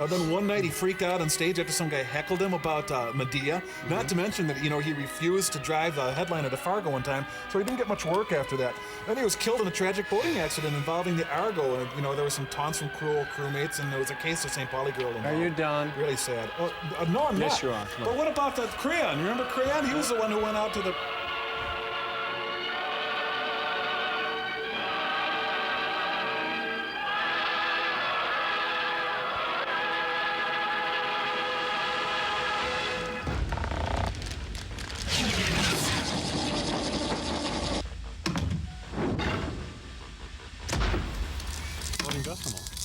Then one night he freaked out on stage after some guy heckled him about Medea. Not to mention that, you know, he refused to drive the headliner to Fargo one time, so he didn't get much work after that. Then he was killed in a tragic boating accident involving the Argo, and, you know, there were some taunts from cruel crewmates, and there was a case of St. Pauli girl involved. Are you done? Really sad. No, I'm not. Yes, you are. But what about that Crayon? You remember Crayon? He was the one who went out to the...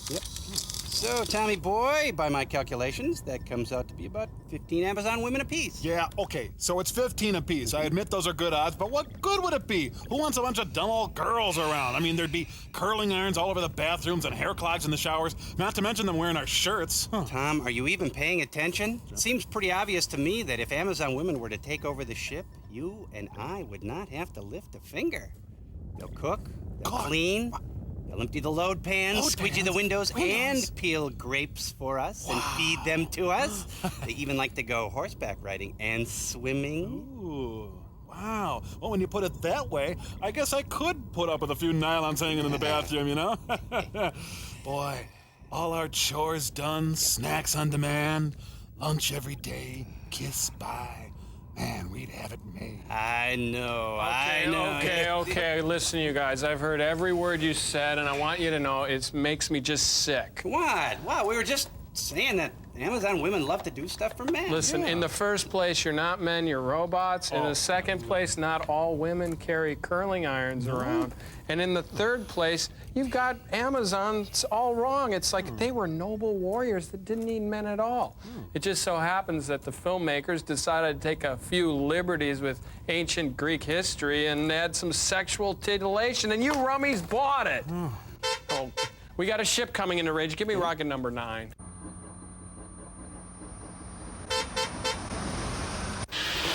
Yep. So, Tommy boy, by my calculations, that comes out to be about 15 Amazon women apiece. Yeah, okay, so it's 15 apiece. I admit those are good odds, but what good would it be? Who wants a bunch of dumb old girls around? I mean, there'd be curling irons all over the bathrooms and hair clogs in the showers, not to mention them wearing our shirts. Tom, are you even paying attention? It seems pretty obvious to me that if Amazon women were to take over the ship, you and I would not have to lift a finger. They'll cook, they'll clean, they'll empty the load pans, squeegee the windows, and peel grapes for us and feed them to us. They even like to go horseback riding and swimming. Ooh, wow. Well, when you put it that way, I guess I could put up with a few nylons hanging in the bathroom, you know? Boy, all our chores done, snacks on demand, lunch every day, kiss by. Man, we'd have it made. I know. Okay. Listen, you guys. I've heard every word you said, and I want you to know it makes me just sick. What? Wow, we were just saying that Amazon women love to do stuff for men. Listen, in the first place, you're not men, you're robots. In the second place, not all women carry curling irons around. And in the third place, you've got Amazons all wrong. It's like they were noble warriors that didn't need men at all. It just so happens that the filmmakers decided to take a few liberties with ancient Greek history and add some sexual titillation, and you rummies bought it. Oh, we got a ship coming into range. Give me rocket number 9.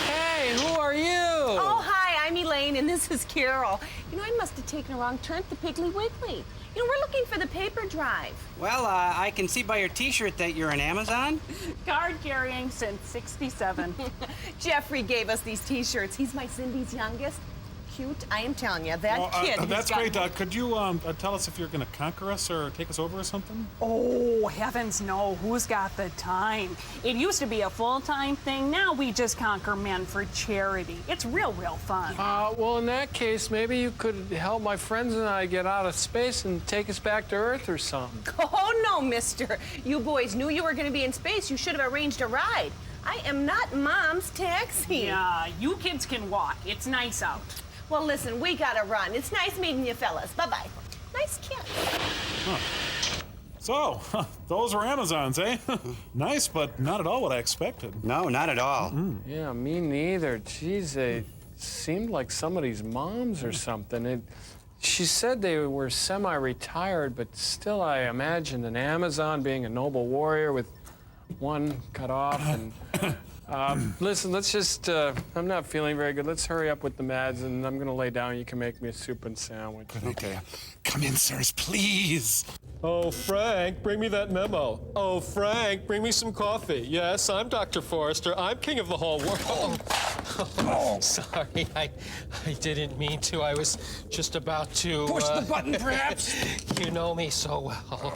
Hey, who are you? Oh, hi, I'm Elaine, and this is Carol. You know, I must have taken a wrong turn to Piggly Wiggly. You know, we're looking for the paper drive. Well, I can see by your T-shirt that you're an Amazon. Card carrying since '67. Jeffrey gave us these T-shirts. He's my Cindy's youngest. cute? I am telling you, that kid. That's great. Could you tell us if you're going to conquer us or take us over or something? Oh, heavens no. Who's got the time? It used to be a full-time thing. Now we just conquer men for charity. It's real fun. Well, in that case, maybe you could help my friends and I get out of space and take us back to Earth or something. Oh, no, mister. You boys knew you were going to be in space. You should have arranged a ride. I am not Mom's taxi. Yeah, you kids can walk. It's nice out. Well, listen, we gotta run. It's nice meeting you fellas. Bye-bye. Nice kiss. Huh. So, those were Amazons, eh? Nice, but not at all what I expected. No, not at all. Yeah, me neither. Geez, they seemed like somebody's moms or something. She said they were semi-retired, but still I imagined an Amazon being a noble warrior with one cut off. And listen, let's just, I'm not feeling very good. Let's hurry up with the meds, and I'm going to lay down. You can make me a soup and sandwich. Okay. Come in, sirs, please. Oh, Frank, bring me that memo. Oh, Frank, bring me some coffee. Yes, I'm Dr. Forrester. I'm king of the whole world. Oh, sorry, I didn't mean to. I was just about to... Push the button, perhaps? You know me so well.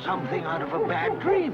Something out of a bad dream.